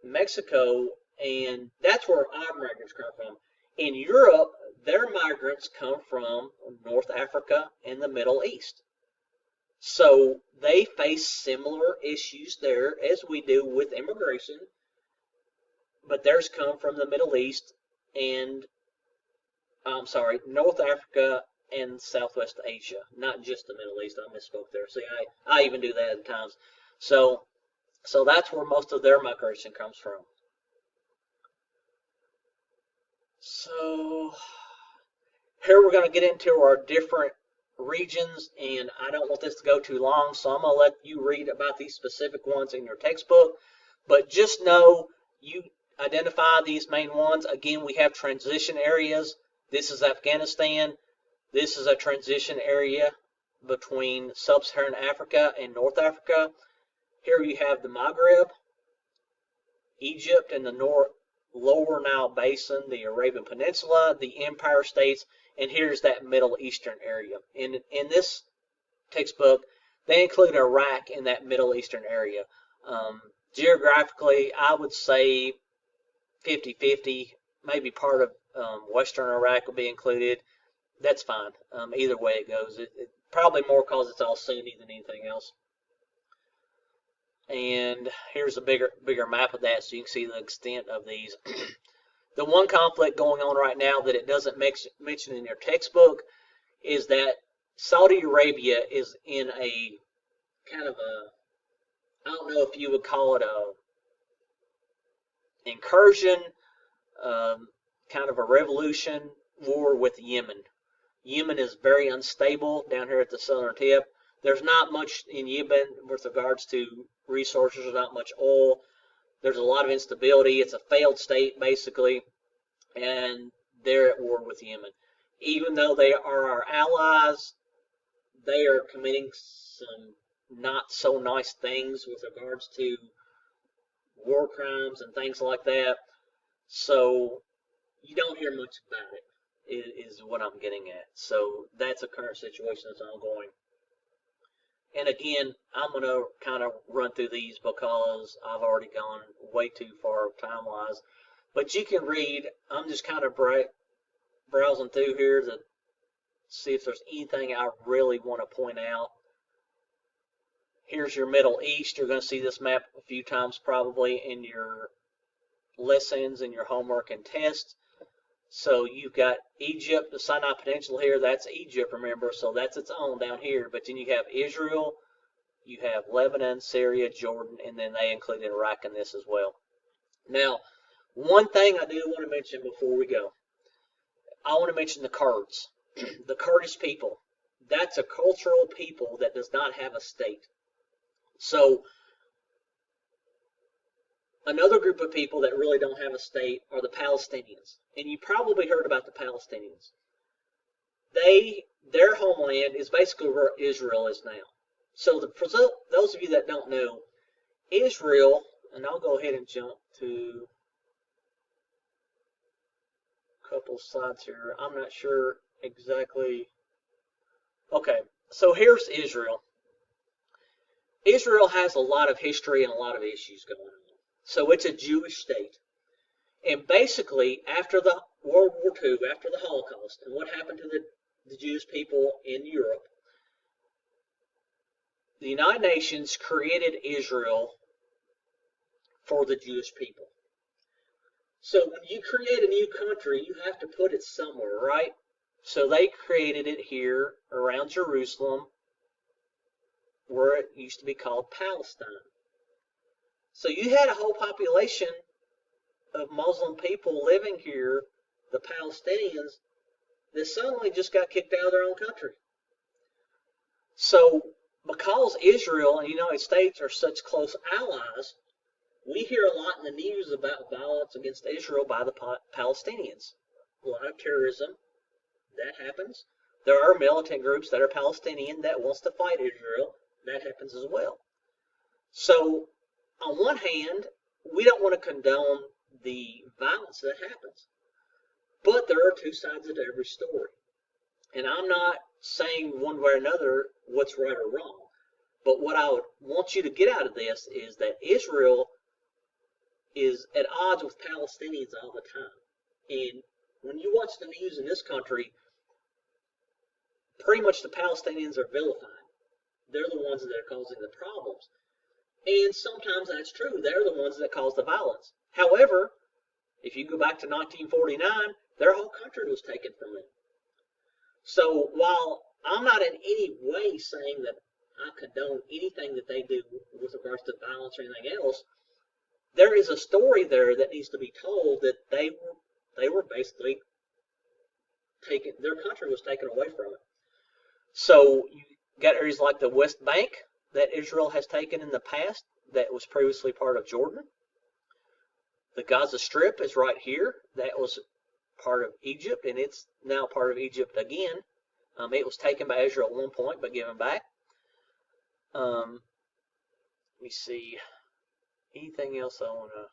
Mexico, and that's where our migrants come from. In Europe, their migrants come from North Africa and the Middle East. So they face similar issues there as we do with immigration, but theirs come from the Middle East and, North Africa and Southwest Asia, not just the Middle East. I misspoke there. See, I even do that at times. So that's where most of their migration comes from. So here we're going to get into our different regions, and I don't want this to go too long, so I'm going to let you read about these specific ones in your textbook. But just know you identify these main ones. Again, we have transition areas. This is Afghanistan. This is a transition area between sub-Saharan Africa and North Africa. Here you have the Maghreb, Egypt and the lower Nile Basin, the Arabian Peninsula, the Empire States, and here's that Middle Eastern area. In this textbook, they include Iraq in that Middle Eastern area. Geographically, I would say 50-50, maybe part of Western Iraq will be included. That's fine. Either way it goes. It probably more because it's all Sunni than anything else. And here's a bigger map of that so you can see the extent of these. The one conflict going on right now that it doesn't mention in your textbook is that Saudi Arabia is in a kind of I don't know if you would call it a incursion, kind of a revolution war with Yemen. Yemen is very unstable down here at the southern tip. There's not much in Yemen with regards to resources. There's not much oil. There's a lot of instability. It's a failed state, basically, and they're at war with Yemen. Even though they are our allies, they are committing some not so nice things with regards to war crimes and things like that. So you don't hear much about it, is what I'm getting at. So that's a current situation that's ongoing. And again, I'm going to kind of run through these because I've already gone way too far time-wise. But you can read. I'm just kind of browsing through here to see if there's anything I really want to point out. Here's your Middle East. You're going to see this map a few times probably in your lessons and your homework and tests. So you've got Egypt, the Sinai Peninsula here. That's Egypt, remember. So that's its own down here. But then you have Israel, you have Lebanon, Syria, Jordan, and then they include Iraq in this as well. Now, one thing I do want to mention before we go. I want to mention the Kurds, the Kurdish people. That's a cultural people that does not have a state. So another group of people that really don't have a state are the Palestinians. And you probably heard about the Palestinians. their homeland is basically where Israel is now. So for those of you that don't know, Israel, and I'll go ahead and jump to a couple slides here. I'm not sure exactly. Okay, so here's Israel. Israel has a lot of history and a lot of issues going on. So it's a Jewish state. And basically, after the World War II, after the Holocaust, and what happened to the Jewish people in Europe, the United Nations created Israel for the Jewish people. So when you create a new country, you have to put it somewhere, right? So they created it here around Jerusalem, where it used to be called Palestine. So you had a whole population of Muslim people living here, the Palestinians, that suddenly just got kicked out of their own country. So because Israel and the United States are such close allies, we hear a lot in the news about violence against Israel by the Palestinians. A lot of terrorism, that happens. There are militant groups that are Palestinian that wants to fight Israel. That happens as well. So on one hand, we don't want to condone the violence that happens. But there are two sides of every story. And I'm not saying one way or another what's right or wrong. But what I would want you to get out of this is that Israel is at odds with Palestinians all the time. And when you watch the news in this country, pretty much the Palestinians are vilified. They're the ones that are causing the problems. And sometimes that's true. They're the ones that cause the violence. However, if you go back to 1949, their whole country was taken from them. So while I'm not in any way saying that I condone anything that they do with regards to violence or anything else, there is a story there that needs to be told that they were basically taken, their country was taken away from it. So you got areas like the West Bank that Israel has taken in the past that was previously part of Jordan. The Gaza Strip is right here. That was part of Egypt, and it's now part of Egypt again. It was taken by Israel at one point, but given back. Let me see. Anything else I want to...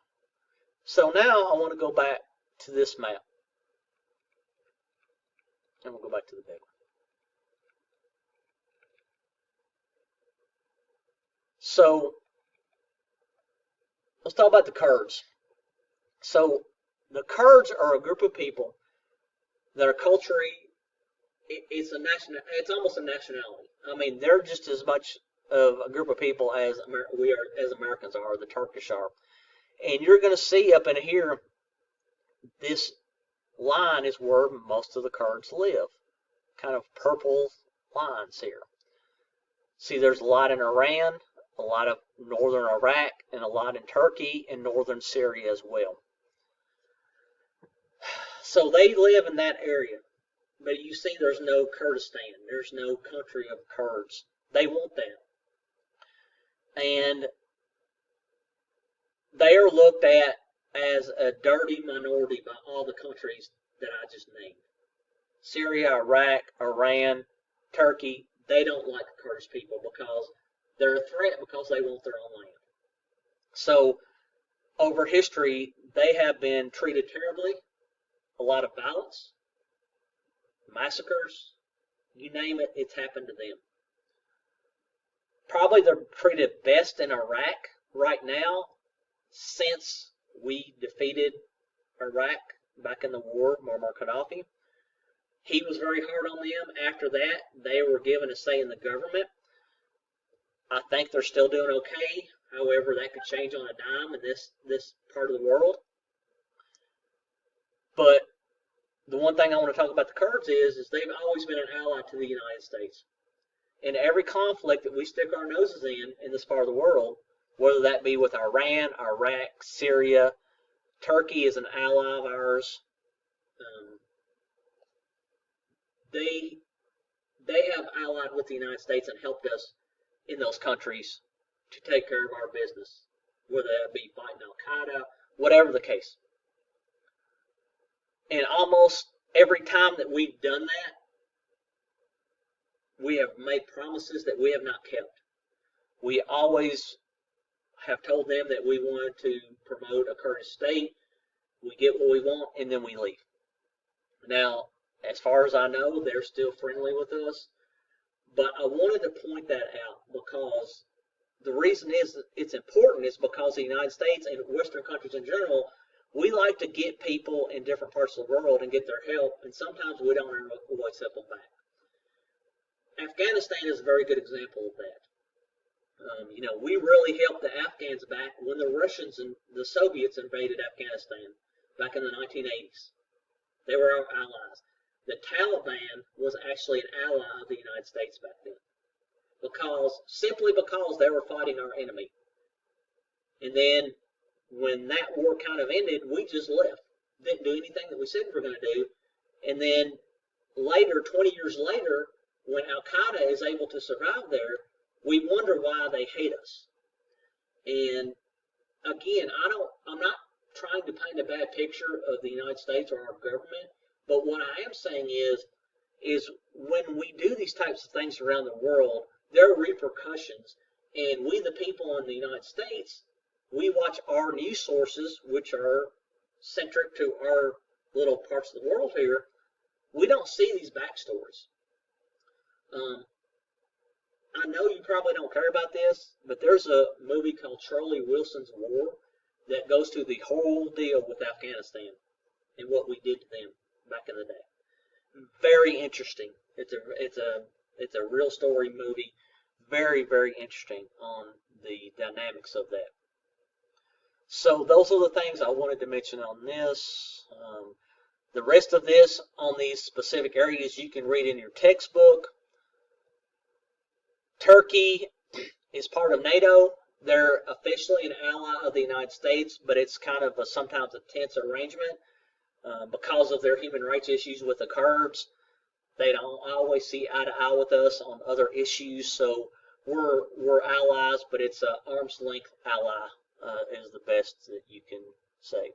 So now I want to go back to this map. And we'll go back to the big one. So let's talk about the Kurds. So the Kurds are a group of people that are culturally, it's almost a nationality. I mean, they're just as much of a group of people as we are, as Americans are, the Turkish are. And you're going to see up in here, this line is where most of the Kurds live. Kind of purple lines here. See, there's a lot in Iran, a lot of northern Iraq, and a lot in Turkey and northern Syria as well. So they live in that area. But you see there's no Kurdistan. There's no country of Kurds. They want that. And they are looked at as a dirty minority by all the countries that I just named. Syria, Iraq, Iran, Turkey, they don't like the Kurdish people because they're a threat because they want their own land. So over history, they have been treated terribly. A lot of violence, massacres, you name it, it's happened to them. Probably they're treated best in Iraq right now since we defeated Iraq back in the war, Muammar Gaddafi. He was very hard on them. After that, they were given a say in the government. I think they're still doing okay. However, that could change on a dime in this part of the world. But the one thing I want to talk about the Kurds is they've always been an ally to the United States. In every conflict that we stick our noses in this part of the world, whether that be with Iran, Iraq, Syria, Turkey is an ally of ours. They have allied with the United States and helped us in those countries to take care of our business, whether that be fighting Al-Qaeda, whatever the case. And almost every time that we've done that, we have made promises that we have not kept. We always have told them that we wanted to promote a Kurdish state. We get what we want, and then we leave. Now, as far as I know, they're still friendly with us, but I wanted to point that out because the reason is it's important is because the United States and Western countries in general, we like to get people in different parts of the world and get their help, and sometimes we don't always help them back. Afghanistan is a very good example of that. We really helped the Afghans back when the Russians and the Soviets invaded Afghanistan back in the 1980s. They were our allies. The Taliban was actually an ally of the United States back then, simply because they were fighting our enemy. And then when that war kind of ended, we just left. Didn't do anything that we said we were going to do. And then later, 20 years later, when Al-Qaeda is able to survive there, we wonder why they hate us. And again, I'm not trying to paint a bad picture of the United States or our government, but what I am saying is when we do these types of things around the world, there are repercussions. And we, the people in the United States, we watch our news sources, which are centric to our little parts of the world here. We don't see these backstories. I know you probably don't care about this, but there's a movie called Charlie Wilson's War that goes through the whole deal with Afghanistan and what we did to them back in the day. Very interesting. It's a real story movie. Very, very interesting on the dynamics of that. So those are the things I wanted to mention on this. The rest of this on these specific areas you can read in your textbook. Turkey is part of NATO. They're officially an ally of the United States, but it's kind of sometimes a tense arrangement because of their human rights issues with the Kurds. They don't always see eye to eye with us on other issues, so we're allies, but it's an arm's length ally is the best that you can say.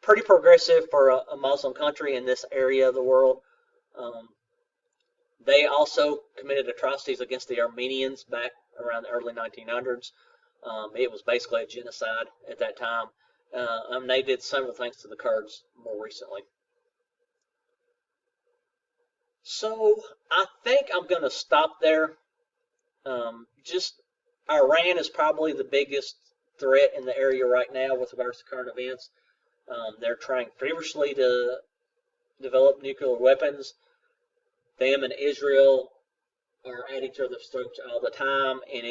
Pretty progressive for a Muslim country in this area of the world. They also committed atrocities against the Armenians back around the early 1900s. It was basically a genocide at that time. They did similar things to the Kurds more recently. So I think I'm going to stop there. Just Iran is probably the biggest threat in the area right now with regards to current events. They're trying feverishly to develop nuclear weapons. Them and Israel are at each other's throats all the time, and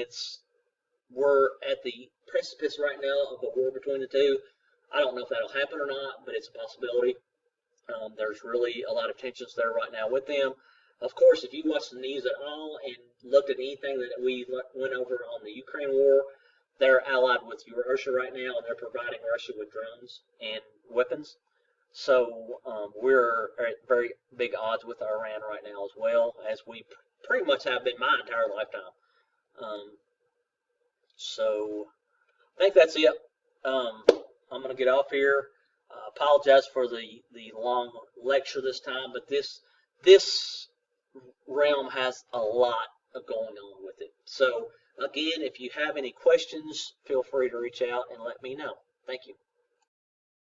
we're at the precipice right now of a war between the two. I don't know if that'll happen or not, but it's a possibility. There's really a lot of tensions there right now with them. Of course, if you watch the news at all and looked at anything that we went over on the Ukraine war, they're allied with Russia right now, and they're providing Russia with drones and weapons. So we're at very big odds with Iran right now as well, as we pretty much have been my entire lifetime. So I think that's it. I'm going to get off here. Apologize for the long lecture this time, but this realm has a lot going on with it. So again, if you have any questions, feel free to reach out and let me know. Thank you.